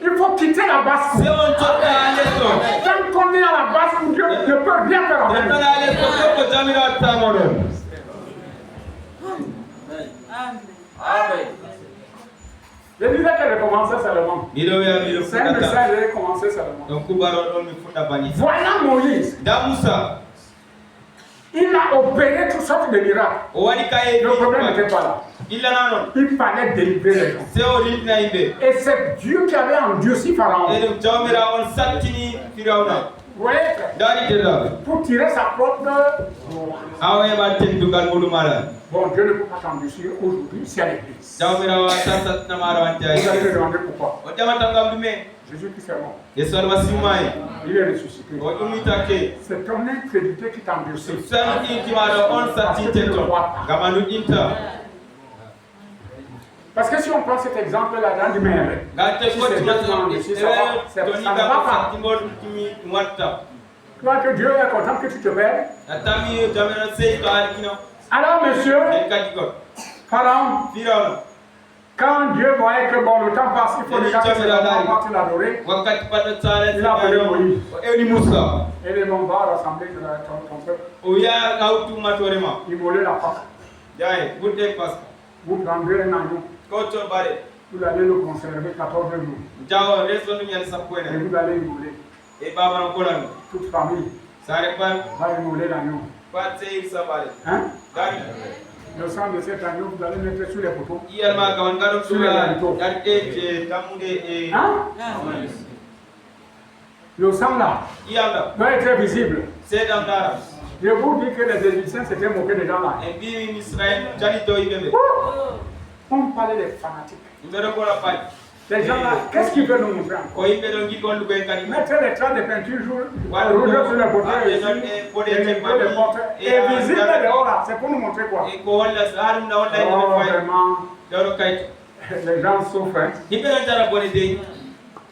Il faut quitter la basse-cour. Tant qu'on est à la basse-cour, Dieu ne peut rien faire avec nous. Je disais qu'elle a commencé seulement. C'est un message, elle a commencé seulement. Voilà Moïse. Il a opéré toutes sortes de miracles. Le problème n'était pas là. Il fallait délivrer les gens. Et c'est Dieu qui avait endurci Pharaon. Vous voyez, pour tirer sa propre gloire. Bon, Dieu ne peut pas t'endurcir aujourd'hui ici à l'église. Vous allez me demander pourquoi. Jésus-Christ est mort. Il est ressuscité. C'est ton incrédulité qui t'endurcit. Parce que si on prend cet exemple-là dans du même, si ça ne va pas. Tu vois que Dieu est content que tu te perdes. Alors, monsieur, Pharaon, quand Dieu voyait que bon, le temps passe, il faut déjà que les enfants partent l'adorer, il a appelé Moïse. Et les gens vont rassembler ton peuple. Il volait la Pâque. Vous prendrez un agneau. Vous allez le conserver 14 jours. Et vous allez immoler. Toute famille va immoler l'agneau. Hein? Le sang de cet agneau, vous allez mettre sur les poteaux. Sur les manteaux. Hein? Le sang là doit être visible. Je vous dis que les Égyptiens s'étaient moqués des gens là. On parlait des fanatiques. Les gens là, qu'est-ce qu'ils veulent nous montrer encore? Mettez les traces de peinture rouge sur les fauteuils ici, les portes, et visible dehors là, c'est pour nous montrer quoi? Oh, vraiment, les gens souffrent. Hein?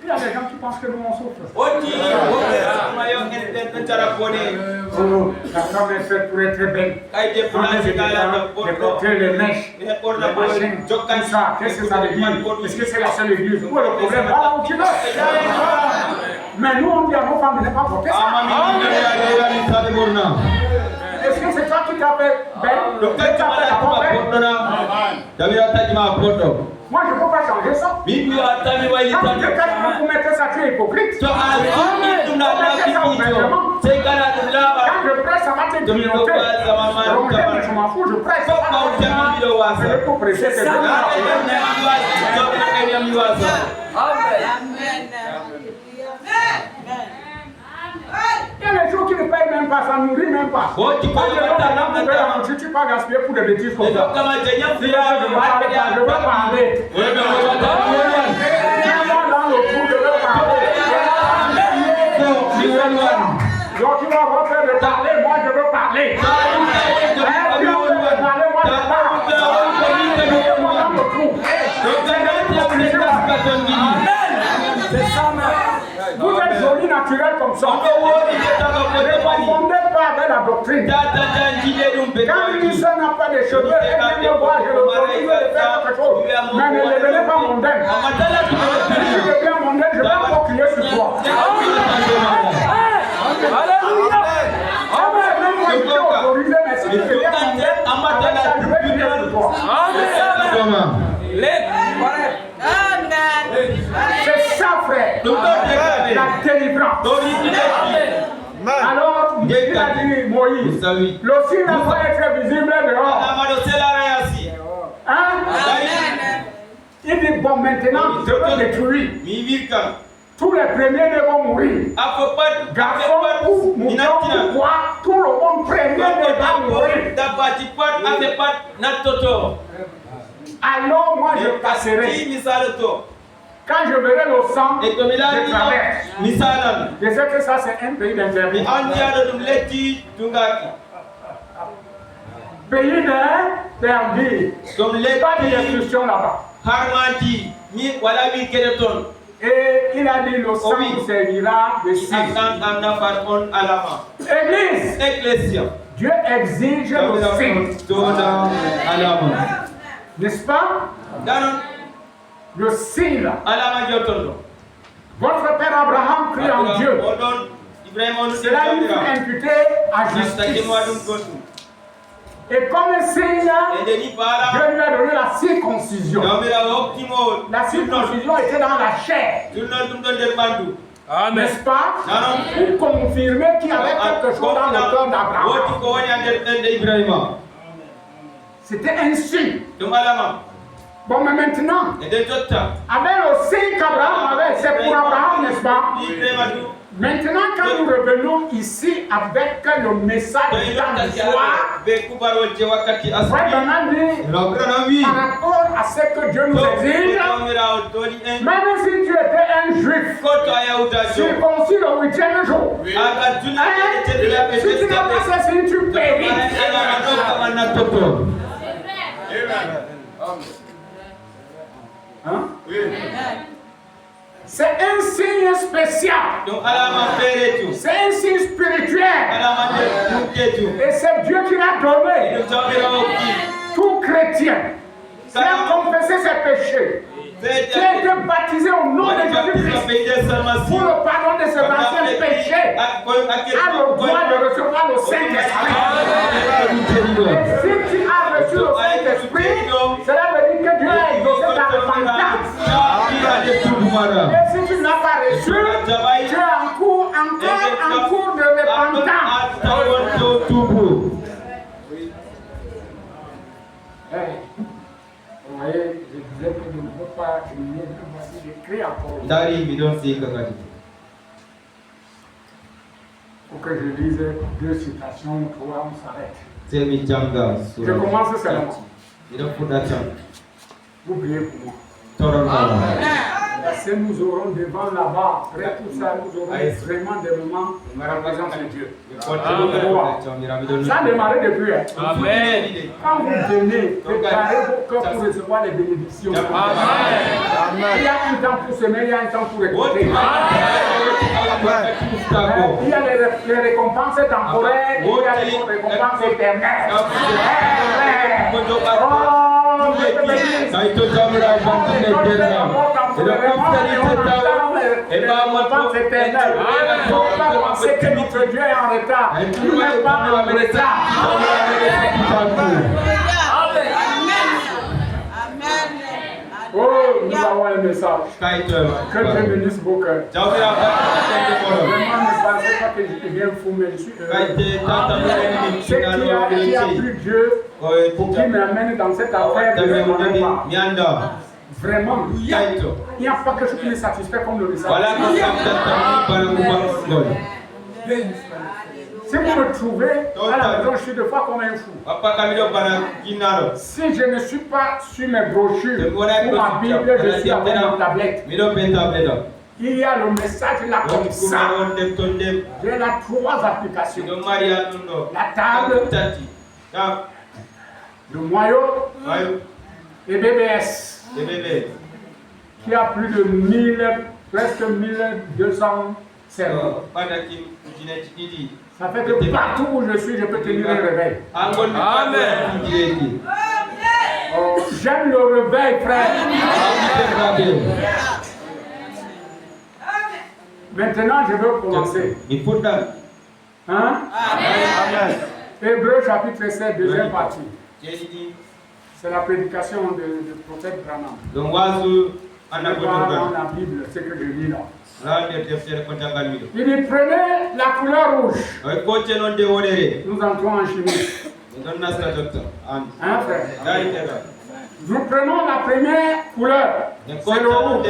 Il y a des gens qui pensent que nous on souffre. La femme est faite pour être belle. De porter les mèches, les machines, tout ça. Qu'est-ce que ça veut dire? Est-ce que c'est la seule église? Où est le problème? Voilà où tu veux. Mais nous on dit à nos femmes de ne pas porter ça. Est-ce que c'est toi qui t'appelles belle? Moi je ne peux pas changer ça. Quand Dieu vous mettez ça, tu es hypocrite. Quand je presse, ça va te grignoter. Je m'en fous, je presse. Je vais pour presser ces deux-là. Il y a des gens qui ne payent même pas, ça ne nourrit même pas. Quand tu donnes la nourriture, tu pas gaspiller pour des bêtises comme ça. Je veux parler. Viens-moi dans le trou, je veux parler. Donc tu vas avoir peur de parler, moi je veux parler. Tu vas parler, moi je parle. Viens-moi dans le trou. C'est ça, mais. Vous êtes joli naturel comme ça. Ne confondez pas avec la doctrine. Quand une soeur n'a pas de cheveux, elle vient me voir, je l'autorise de faire quelque chose. Mais ne devenez pas mondaine. Si je deviens mondaine, je vais encore crier sur toi. Alléluia. Amen. Même moi, je suis autorisé, mais si tu deviens mondaine, je vais crier sur toi. Amen. C'est ça, frère. La délivrance. Alors, il a dit Moïse, le signe n'a pas été visible dehors. Hein? Il dit bon, maintenant, je veux détruire. Tous les premiers devront mourir. Garçon ou mouton ou quoi, tout le monde premier devra mourir. Alors moi je passerai. Quand je verrai le sang, je traverse. Je sais que ça c'est un pays d'interdit. Pays d'interdit. Pas de destruction là-bas. Et il a dit le sang servira de signe. Église. Dieu exige le signe. N'est-ce pas? Le signe. Votre père Abraham crie en Dieu. Cela lui fut imputé à justice. Et comme signe, Dieu lui a donné la circoncision. La circoncision était dans la chair. N'est-ce pas? Pour confirmer qu'il y avait quelque chose dans le cœur d'Abraham. C'était un signe. Bon, mais maintenant, avec le signe qu'Abraham avait, c'est pour Abraham, n'est-ce pas? Maintenant, quand nous revenons ici avec le message de la joie, par rapport à ce que Dieu nous exige, même si tu étais un juif, circoncis le 8e jour, si tu n'as pas ce signe, tu péris. Hein? C'est un signe spécial. C'est un signe spirituel. Et c'est Dieu qui l'a donné. Tout chrétien qui a confessé ses péchés, qui a été baptisé au nom de Jésus-Christ pour le pardon de ses anciens péchés, a le droit de recevoir le Saint-Esprit. Et si tu as reçu le Saint-Esprit, cela veut dire que Dieu a exaucé ta repentance. Et si tu n'as pas reçu, tu es encore en cours de repentance. Vous voyez, je disais que je ne veux pas finir, voici j'écris encore. Pour que je lise 2 citations, 3, on s'arrête. Je commence seulement. Vous priez pour moi. Si nous aurons devant là-bas, après tout ça, nous aurons vraiment des moments de la présence de Dieu. Ça a démarré depuis. Amen. Quand vous venez, préparez vos cœurs pour recevoir les bénédictions. Amen. Il y a un temps pour semer, il y a un temps pour écouter. Il y a les récompenses temporaires, il y a les récompenses éternelles. C'est que notre Dieu est en retard. Il n'est pas en retard. Oh, nous avons un message. Que Dieu bénisse vos cœurs. Vraiment, ne pensez pas que je deviens fou, mais je suis heureux. C'est qu'il y a plus Dieu pour qui m'amène dans cette affaire de vraiment, il n'y a pas quelque chose qui me satisfait comme le message. Si vous me trouvez à la maison, je suis deux fois comme un fou. Si je ne suis pas sur mes brochures ou ma Bible, je suis avec ma tablette. Il y a le message là comme ça. J'ai là 3 applications. La table, le moyau et BBS. Qui a plus de 1000, presque 1200 serveurs. Ça fait que partout où je suis, je peux tenir un réveil. Amen. Oh, j'aime le réveil, frère. Maintenant, je veux commencer. Hein? Amen. Hébreux chapitre 7, deuxième partie. C'est la prédication du prophète Branham. Dans la Bible, c'est que je lis là. Il dit prenez la couleur rouge. Nous entrons en chimie. Hein, frère? Nous prenons la première couleur. C'est le rouge.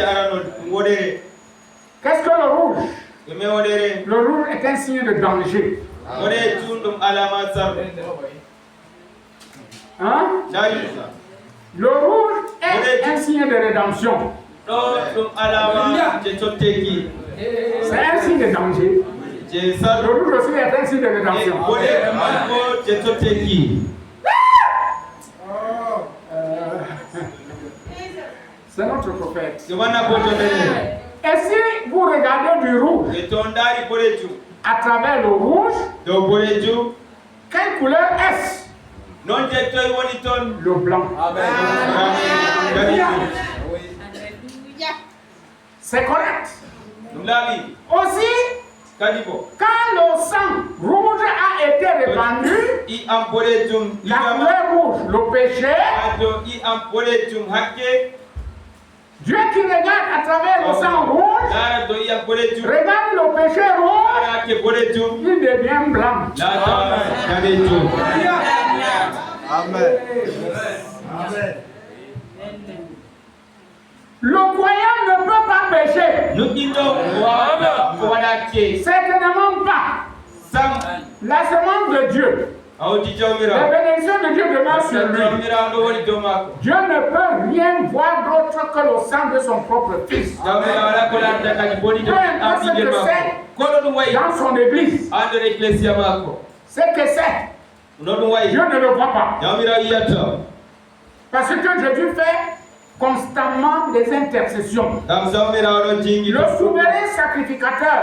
Qu'est-ce que le rouge? Le rouge est un signe de danger. Hein? Le rouge est un signe de rédemption. C'est un signe de danger. Le rouge aussi est un signe de rédemption. C'est notre prophète. Et si vous regardez du rouge à travers le rouge, quelle couleur est-ce? Le blanc. C'est correct. Aussi, quand le sang rouge a été répandu, la couleur rouge, le péché, Dieu qui regarde à travers le sang rouge, regarde le péché rouge, il devient blanc. Amen. Amen. Le croyant ne peut pas pécher. Certainement pas. La semence de Dieu. La bénédiction de Dieu demeure sur lui. Dieu ne peut rien voir d'autre que le sang de son propre fils. Peu importe ce que c'est dans son église. C'est que c'est. Dieu ne le voit pas. Parce que Jésus fait constamment des intercessions. Le souverain sacrificateur,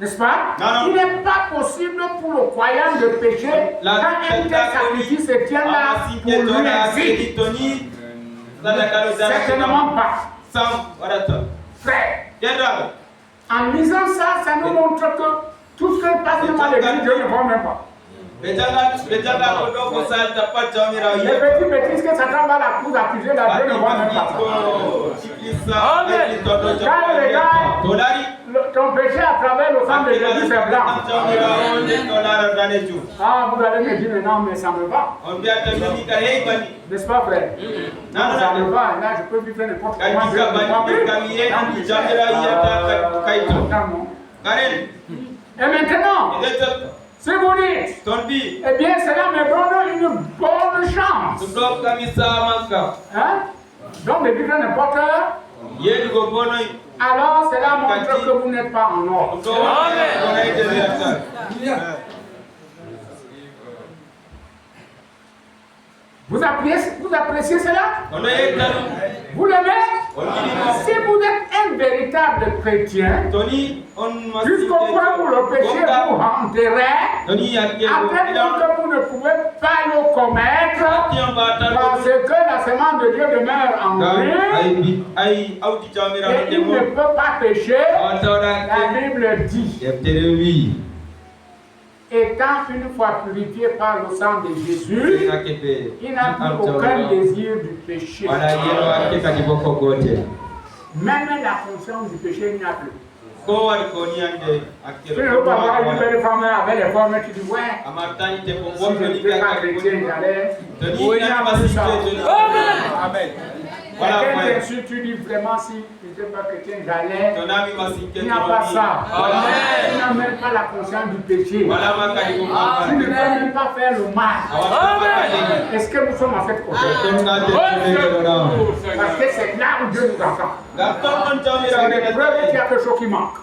n'est-ce pas? Il n'est pas possible pour le croyant de pécher quand un tel sacrifice se tient là pour lui ainsi. Certainement pas. Frère, en lisant ça, ça nous montre que tout ce qui passe dans l'église, Dieu ne voit même pas. Les petites bêtises que Satan va la cour accuser, la Dieu ne voit même pas. Quand il regarde ton péché à travers le sang de Jésus, c'est blanc. Ah, vous allez me dire non, mais ça me va. N'est-ce pas, frère? Non, ça me va. Là, je peux vivre n'importe comment. Et maintenant, si vous dites, eh bien, cela me donne une bonne chance. Hein? Donc, de vivre n'importe alors cela montre que vous n'êtes pas en ordre. Vous appréciez cela? Vous l'aimez? Si vous êtes un véritable chrétien, jusqu'au point où le péché vous enterrait, après que vous ne pouvez pas le commettre, parce que la semence de Dieu demeure en lui, et il ne peut pas pécher, la Bible dit. Étant une fois purifié par le sang de Jésus, il n'a plus aucun désir du péché. Même la conscience du péché, il n'y a plus. Tu ne veux pas voir une belle femme avec les formes, tu dis ouais, si je n'étais pas chrétien, j'allais. Il n'y a plus ça. Amen. Quelqu'un t'insulte, tu dis vraiment si tu n'étais pas chrétien, j'allais. Il n'y a pas ça. Tu n'as même pas la conscience du péché. Tu ne veux même pas faire le mal. Est-ce que nous sommes en cette côté? Parce que c'est là où Dieu nous attend. C'est une preuve qu'il y a quelque chose qui manque.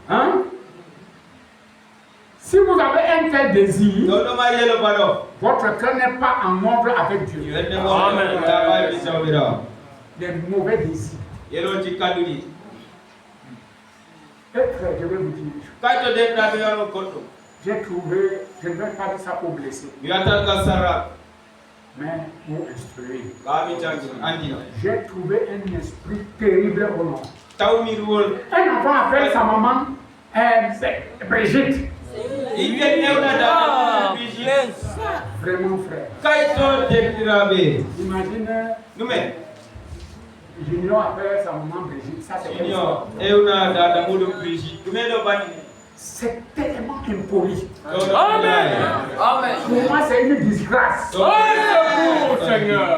Hein? Si vous avez un tel désir, votre cœur n'est pas en ordre avec Dieu. Des mauvais désirs. Et frère, je vais vous dire, j'ai trouvé, je ne vais pas dire ça pour blesser, mais pour instruire. J'ai trouvé un esprit terrible au monde. Un enfant appelle sa maman Brigitte. Vraiment frère. Imagine Junior appelle sa maman Brigitte. Ça c'est c'est tellement impoli. Pour moi c'est une disgrâce. Seigneur.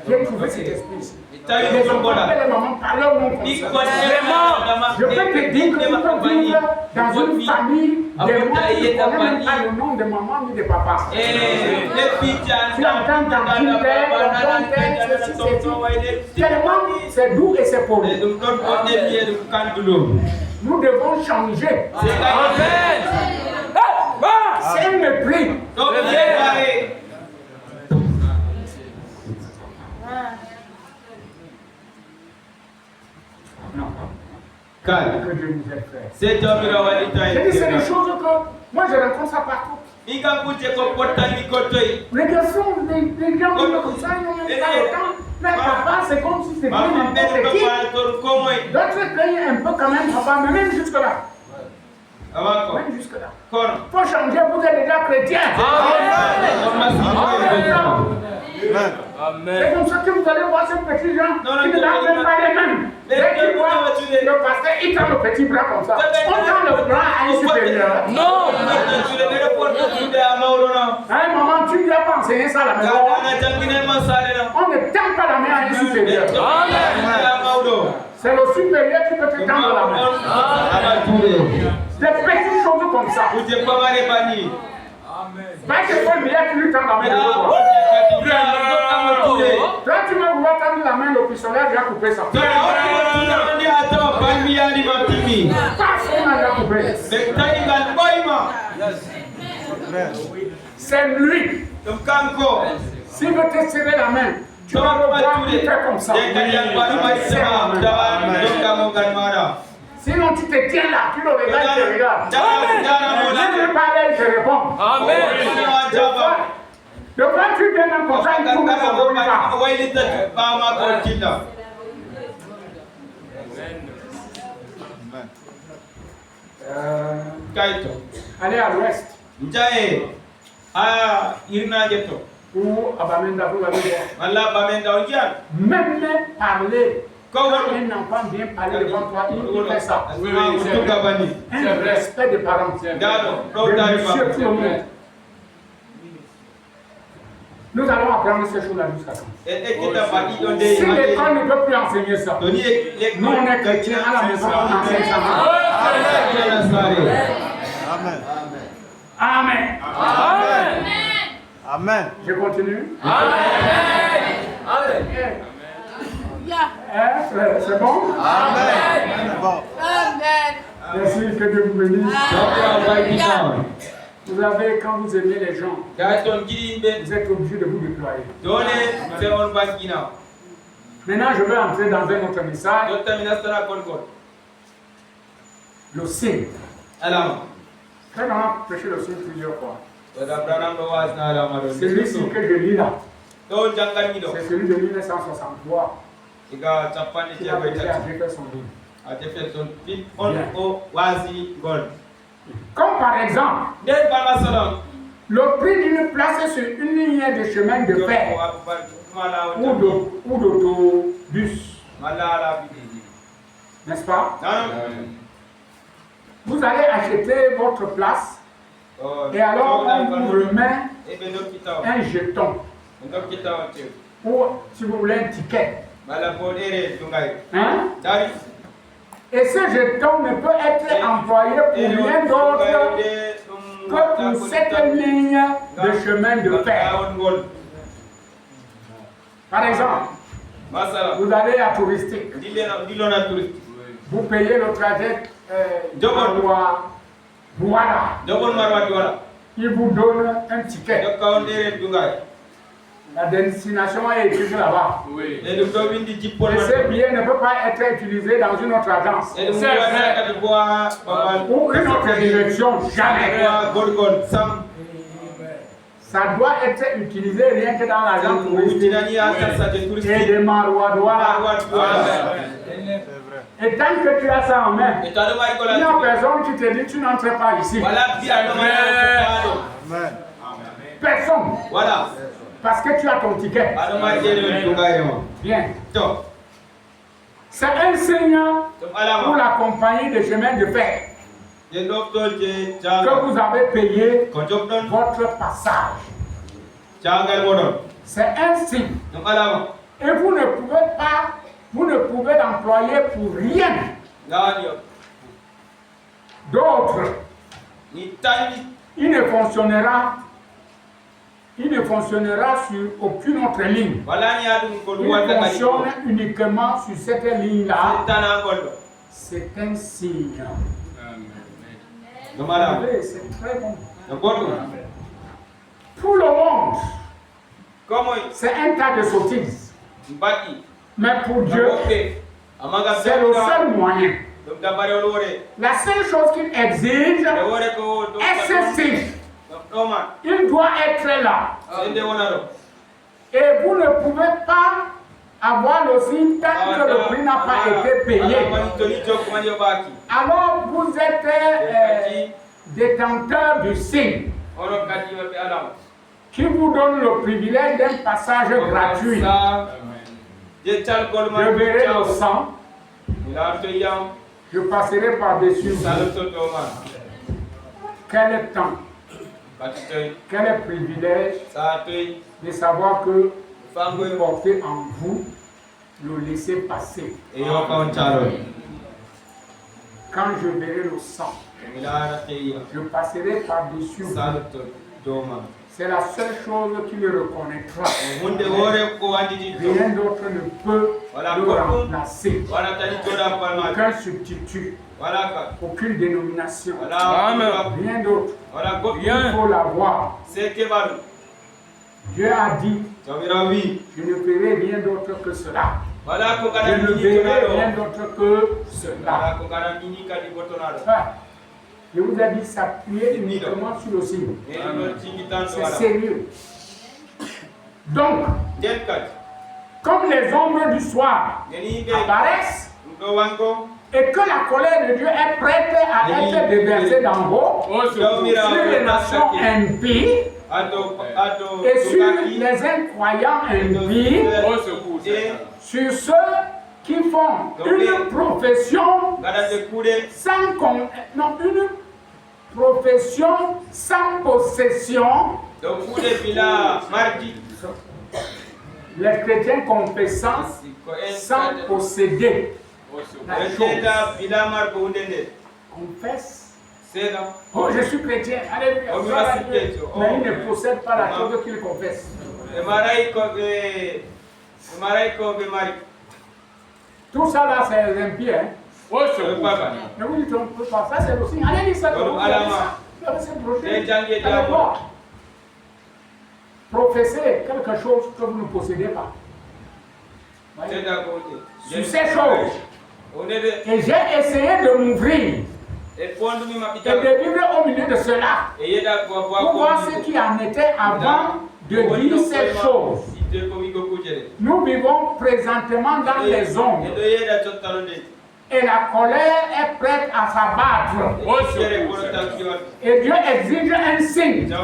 J'ai trouvé cet esprit. Les mamans parlent au monde comme ça. Je peux te dire que tu peux vivre dans une famille des gens qui ne connaissent même pas le nom de maman ni de papa. Tu entends ton père, ton père, ceci. Tellement c'est doux et c'est poli. Nous devons changer. C'est un mépris. Non. Que Dieu nous aide, frère. C'est des choses que moi je rencontre ça partout. Les garçons, les gens comme ça, ils n'ont même pas le temps. Mais papa, c'est comme si c'était n'importe qui. D'autres payent un peu quand même, papa, mais même jusque-là. Même jusque-là. Il faut changer, vous êtes déjà chrétien. C'est comme ça que vous allez voir ces petits gens qui ne lavent même pas les mains. Dès qu'ils voient le pasteur, il tend le petit bras comme ça. On tend le bras à un supérieur. Non! Hein, maman, tu ne lui as pas enseigné ça à la maison. On ne tend pas la main à un supérieur. C'est le supérieur qui peut te tendre la main. Des petites choses comme ça. Pas que Paul Mia qui lui tend la main de l'autre. Toi, tu vas vouloir tendre la main, le pistolet a coupé ça. Pas on a coupé. C'est lui. S'il veut te serrer la main, tu vas le voir, il fait comme ça. Sinon tu te tiens là, tu le regardes, tu regardes. Je ne parle, je réponds. Amen. De quoi tu viens même comme ça, il faut mettre au regard. Allez à l'ouest. Ou à Bamenda, vous l'avez dit. Même parler. Quand un enfant vient parler devant toi, il fait ça. Un respect des parents. De monsieur tout le monde. Nous allons apprendre ces choses-là jusqu'à quand? Si l'école ne peut plus enseigner ça, nous on est chrétiens à la maison, on enseigne ça. Amen. Amen. Amen. Amen. Je continue. Amen. Amen. C'est bon? Amen. Amen. Merci, que Dieu vous bénisse. Amen. Vous avez, quand vous aimez les gens, vous êtes obligé de vous déployer. Maintenant, je vais entrer dans un autre message. Le signe. Quand on a prêché le signe plusieurs fois, celui-ci que je lis là, c'est celui de 1963 qui avait été fait son livre. Comme par exemple, le prix d'une place sur une ligne de chemin de fer ou d'autobus, n'est-ce pas? Vous allez acheter votre place et alors on vous remet un jeton ou si vous voulez un ticket. Hein? Et ce jeton ne peut être employé pour rien d'autre que pour cette ligne de chemin de fer. Par exemple, vous allez à touristique. Vous payez le trajet voilà. Il vous donne un ticket. La destination est écrite là-bas. Et ce billet ne peut pas être utilisé dans une autre agence. Ou une autre direction, jamais. Ça doit être utilisé rien que dans l'agence touristique. Et des marois. Et tant que tu as ça en main, il n'y a personne qui te dit tu n'entres pas ici. Personne. Parce que tu as ton ticket. Bien. C'est un signe pour la compagnie de chemin de fer que vous avez payé votre passage. C'est un signe. Et vous ne pouvez l'employer pour rien d'autre. Il ne fonctionnera sur aucune autre ligne. Il fonctionne uniquement sur cette ligne-là. C'est un signe. C'est très bon. Pour le monde, c'est un tas de sottises. Mais pour Dieu, c'est le seul moyen. La seule chose qu'il exige est ce signe. Il doit être là. Et vous ne pouvez pas avoir le signe tant que le prix n'a pas été payé. Alors vous êtes détenteur du signe qui vous donne le privilège d'un passage gratuit. Je verrai le sang. Je passerai par-dessus. Quel temps? Quel privilège de savoir que vous portez en vous le laisser passer. Quand je verrai le sang, je passerai par-dessus. C'est la seule chose qui le reconnaîtra. Rien d'autre ne peut le remplacer. Aucun substitut. Aucune dénomination. Rien d'autre. Il faut l'avoir. Dieu a dit, je ne ferai rien d'autre que cela. Je ne verrai rien d'autre que cela. Je vous ai dit s'appuyer uniquement sur le signe. C'est sérieux. Donc, comme les ombres du soir apparaissent et que la colère de Dieu est prête à être déversée d'en haut sur les nations impies et sur les incroyants impies, sur ceux qui font une profession sans possession. Les chrétiens confessant sans posséder la chose. Confesse. Oh, je suis chrétien. Alléluia. Mais il ne possède pas la chose qu'il confesse. Tout ça là, c'est les impies. Hein? Mais vous dites, on ne peut pas. Ça, c'est le signe. Allez, ça, vous avez cette brochure. Allez voir. Professez quelque chose que vous ne possédez pas. Sur ces choses. Et j'ai essayé de m'ouvrir. Et de vivre au milieu de cela. Pour voir ce qui en était avant de dire ces choses. Nous vivons présentement dans les ombres. Et la colère est prête à s'abattre. Et Dieu exige un signe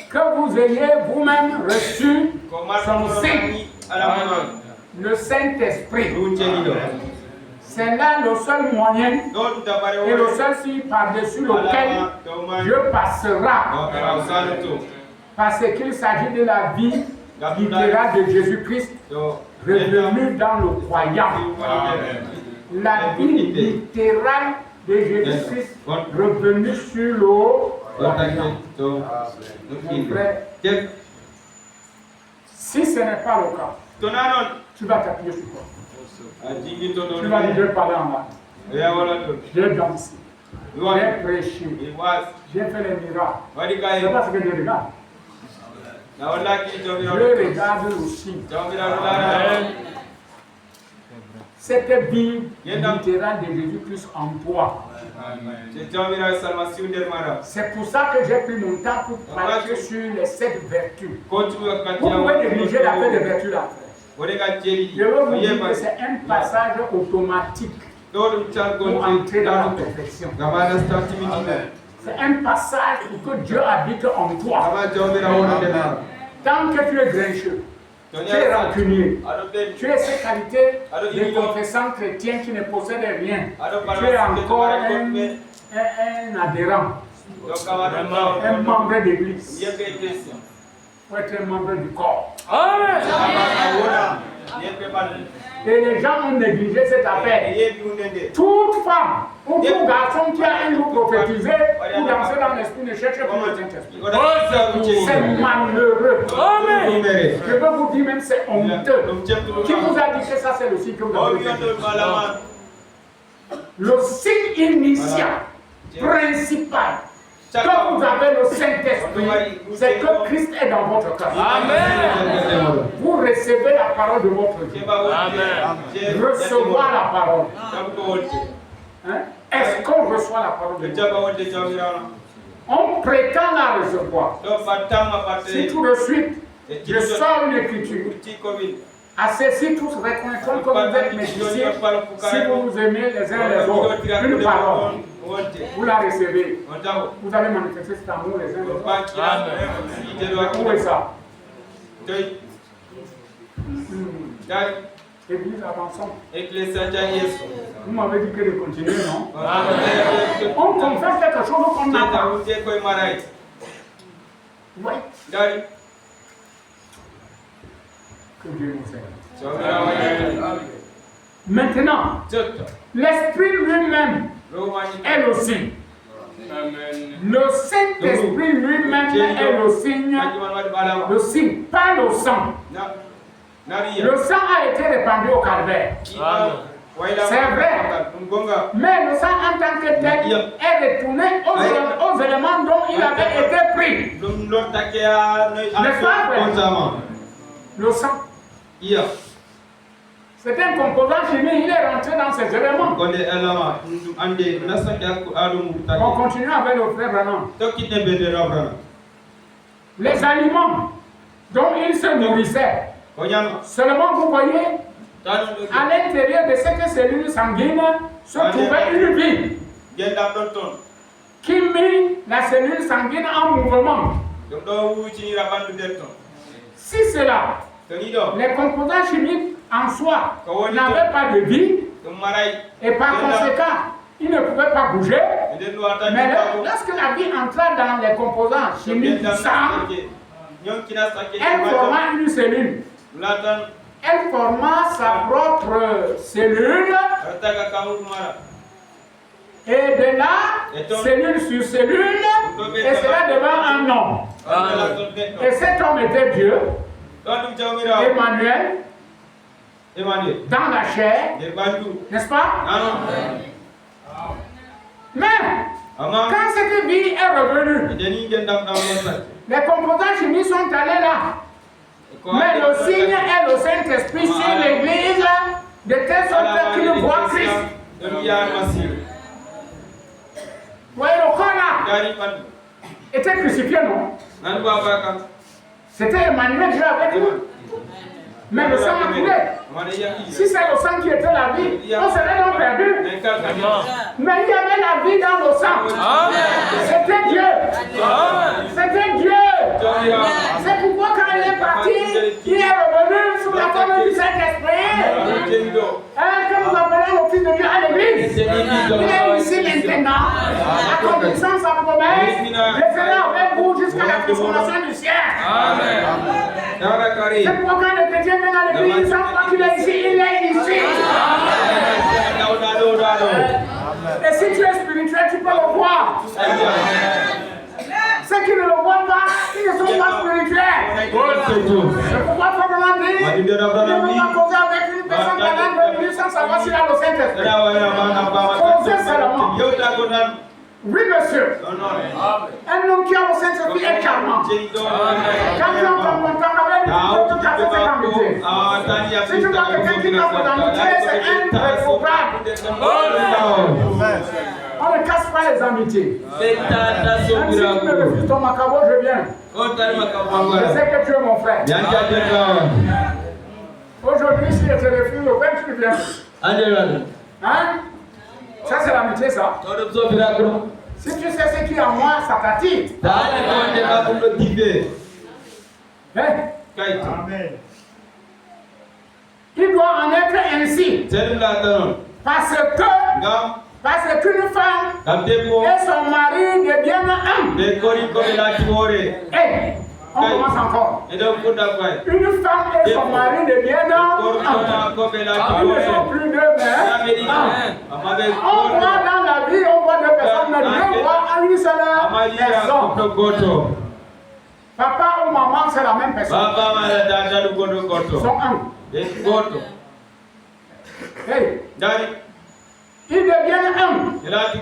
que vous ayez vous-même reçu son signe, le Saint-Esprit. C'est là le seul moyen et le seul signe par-dessus lequel Dieu passera. Parce qu'il s'agit de la vie littérale de Jésus-Christ revenu dans le croyant. La vie littérale de Jésus-Christ revenu sur le croyant. Mon frère, si ce n'est pas le cas, tu vas t'appuyer sur toi. Tu vas dire, je vais parler en bas. J'ai dansé. J'ai prêché. J'ai fait les miracles. C'est pas ce que je regarde. Je regarde aussi. Cette vie littérale de Jésus-Christ en toi. C'est pour ça que j'ai pris mon temps pour parler sur les 7 vertus. Vous pouvez négliger la paix des vertus là. Je veux vous dire que c'est un passage automatique pour entrer dans la perfection. C'est un passage pour que Dieu habite en toi. Tant que tu es grincheux, tu es rancunier, tu es ces qualités de confessant chrétien qui ne possède rien, tu es encore un adhérent, un membre d'église. Il faut être un membre du corps. Et les gens ont négligé cette affaire. Toute femme ou tout garçon qui a un jour prophétisé ou dansé dans l'esprit ne cherche pas le Saint-Esprit. C'est malheureux. Je peux vous dire même c'est honteux. Qui vous a dit que ça c'est le signe que vous avez le signe initial, principal, que vous avez le Saint-Esprit, c'est que Christ est dans votre cœur. Amen. Vous recevez la parole de votre Dieu. Amen. Recevoir la parole. Hein? Est-ce qu'on reçoit la parole de Dieu? On prétend la recevoir. Si tout de suite, je sors une écriture. À ceci, tous reconnaîtront que vous êtes mes disciples si vous vous aimez les uns les autres. Une parole. Vous la recevez. Vous allez manifester cet amour les uns les autres. Où est ça? Église, avançons. Vous m'avez dit que de continuer, non? On confesse quelque chose qu'on n'a pas. Oui. Que Dieu nous aide. Maintenant, l'Esprit lui-même est le signe. Le Saint-Esprit lui-même est le signe, pas le sang. Le sang a été répandu au calvaire. C'est vrai. Mais le sang en tant que tel est retourné aux éléments dont il avait été pris. N'est-ce pas vrai? Le sang. C'est un composant chimique, il est rentré dans ces éléments. On continue avec le frère Branham. Les aliments dont il se nourrissait, seulement vous voyez, à l'intérieur de cette cellule sanguine se trouvait une vie qui mit la cellule sanguine en mouvement. Si cela, les composants chimiques en soi n'avaient pas de vie et par conséquent, ils ne pouvaient pas bouger. Mais lorsque la vie entra dans les composants chimiques du sang, elle forma une cellule. Elle forma sa propre cellule. Et de là, cellule sur cellule, Et cela devant un homme. Et cet homme était Dieu, Emmanuel, dans la chair, n'est-ce pas? Mais, quand cette vie est revenue, les composants chimiques sont allés là. Mais le signe est le Saint-Esprit sur l'Église, de telle sorte qu'il voit Christ. Vous voyez, le corps là était crucifié, non? C'était Emmanuel, Dieu avec nous. Mais le sang a coulé. Si c'est le sang qui était la vie, on serait donc perdu. Mais il y avait la vie dans le sang. C'était Dieu. C'était Dieu. C'est pourquoi quand il est parti, il est revenu sous la forme du Saint-Esprit. Que nous appelons le Fils de Dieu à l'église. Il est ici maintenant, accomplissant sa promesse. Je serai avec vous jusqu'à la consommation du ciel. C'est pourquoi quand les chrétiens viennent à l'église, ils ne savent pas qu'il est ici, il est ici. Et si tu es spirituel, tu peux le voir. Ceux qui ne le voient pas, ils ne sont pas spirituels. C'est pourquoi probablement dire, il ne peut pas causer avec une personne pendant 2 minutes sans savoir s'il a le Saint-Esprit. Causer seulement. Oui, monsieur. Un homme qui a le Saint-Esprit est charmant. Quand tu entends mon temps avec lui, tu peux casser ses amitiés. Si tu vois quelqu'un qui casse ses amitiés, c'est improbable. On ne casse pas les amitiés. Même si tu me refuses ton macabo, je viens. Je sais que tu es mon frère. Aujourd'hui, si je te refuse, le père, tu viens. Hein? Ça, c'est l'amitié, ça. Si tu sais ce qui est en moi, ça t'attire. Hein? Amen. Il doit en être ainsi. Parce qu'une femme et son mari deviennent un. On commence encore. Une femme et son mari deviennent un. Ils ne sont plus deux, mais on voit dans la vie, on voit deux personnes, mais Dieu voit en une seule personne. Papa ou maman, c'est la même personne. Ils sont un. Hey. Ils deviennent un.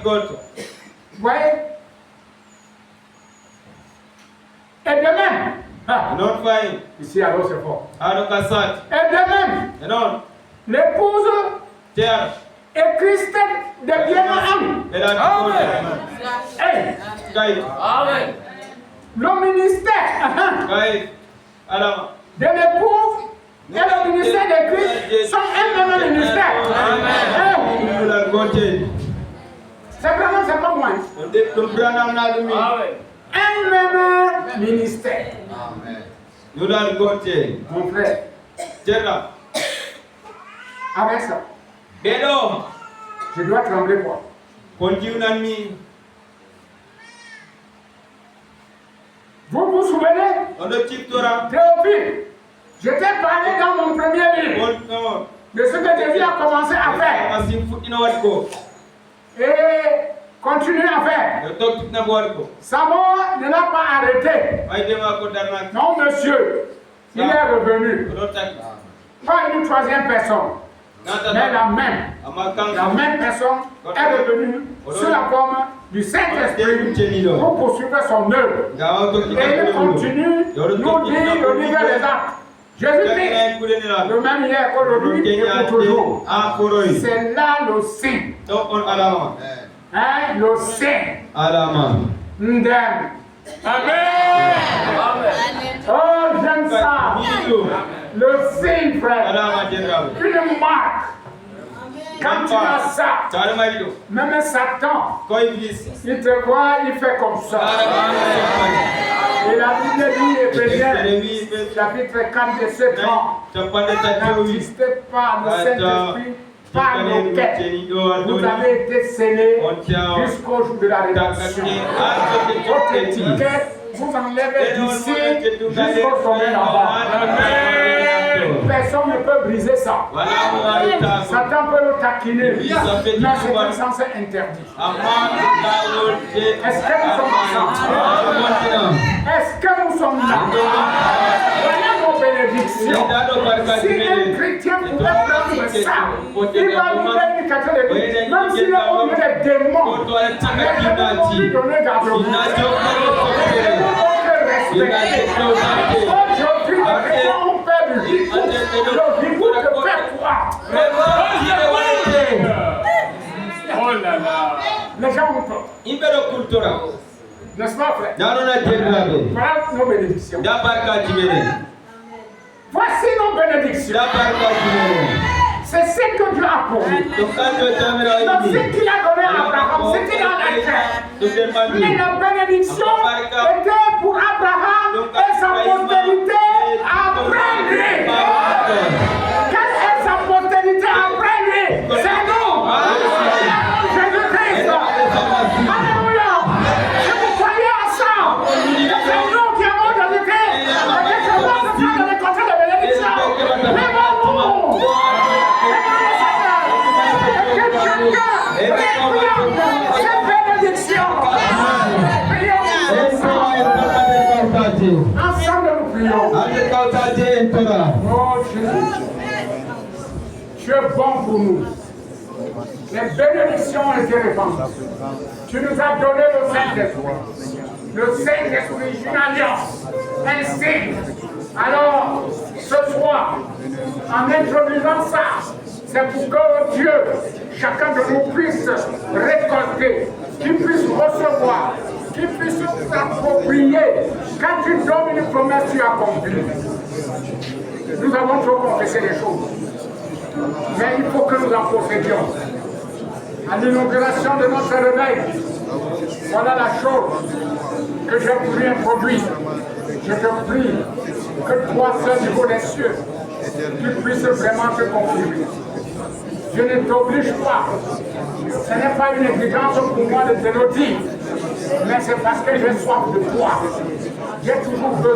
Vous voyez? Et de même, ici alors c'est fort. Et de même, l'épouse et Christ deviennent un. Amen. Le ministère de l'épouse et le ministère de Christ sont un même ministère. C'est vraiment, c'est pas moi. Un même ministère. Mon frère. Avec ça, je dois trembler quoi? Vous vous souvenez? Théophile, je t'ai parlé dans mon premier livre de ce que Jésus a commencé à faire. Et continue à faire. Sa mort ne l'a pas arrêté. Non, monsieur, il est revenu. Pas une troisième personne, mais la même personne est revenue sous la forme du Saint-Esprit pour poursuivre son œuvre. Et il continue nous dire au niveau des actes. Jésus-Christ, le même hier, aujourd'hui et pour toujours. C'est là le signe. Hein, le signe. Ndem. Amen. Oh, j'aime ça. Le signe, frère. Une marque. Quand tu as ça, même Satan, il te voit, il fait comme ça. Et la Bible dit, Éphésiens, chapitre 4, verset 30, n'assistez pas le Saint-Esprit par nos quêtes. Vous avez été scellés jusqu'au jour de la rédemption. Votre étiquette vous enlève d'ici jusqu'au sommet là-bas. Amen. personne ne peut briser ça. Satan peut le taquiner, mais c'est un sens interdit. Est-ce que nous sommes ensemble? Est-ce que nous sommes là? Voilà nos bénédictions. Si un chrétien pouvait prendre ça, il va nous indiquer les vies. Même s'il a au milieu des démons, mais je ne peux plus donner d'argent. Aujourd'hui, les chrétiens ont perdu. Le rigour de faire quoi? Oh là là. Les gens ont peur. N'est-ce pas, frère? Voilà nos bénédictions. Voici nos bénédictions. C'est ce que Dieu a promis. Donc, ce qu'il a donné à Abraham, c'était dans la terre. Mais la bénédiction était pour Abraham et sa postérité après lui. Quelle est sa postérité après lui? C'est nous. Jésus-Christ. Alléluia. Si vous croyez à ça, c'est nous qui avons Jésus-Christ. Et que je vois ce temps de récolter les bénédictions. Lèvez-vous. Ensemble nous prions. Oh Jésus, tu es bon pour nous. Les bénédictions ont été répandues. Tu nous as donné le Saint-Esprit. Le Saint-Esprit, une alliance, un signe. Alors, ce soir, en introduisant ça, c'est pour que Dieu, chacun de nous puisse récolter, qu'il puisse recevoir, qu'il puisse s'approprier. Quand tu donnes une promesse, tu accomplis. Nous avons trop confessé les choses, mais il faut que nous en procédions. À l'inauguration de notre réveil, voilà la chose que j'ai voulu introduire. Je te prie que toi seul niveau des cieux, tu puisses vraiment te confirmer. Je ne t'oblige pas. Ce n'est pas une exigence pour moi de te le dire, mais c'est parce que j'ai soif de toi. J'ai toujours besoin.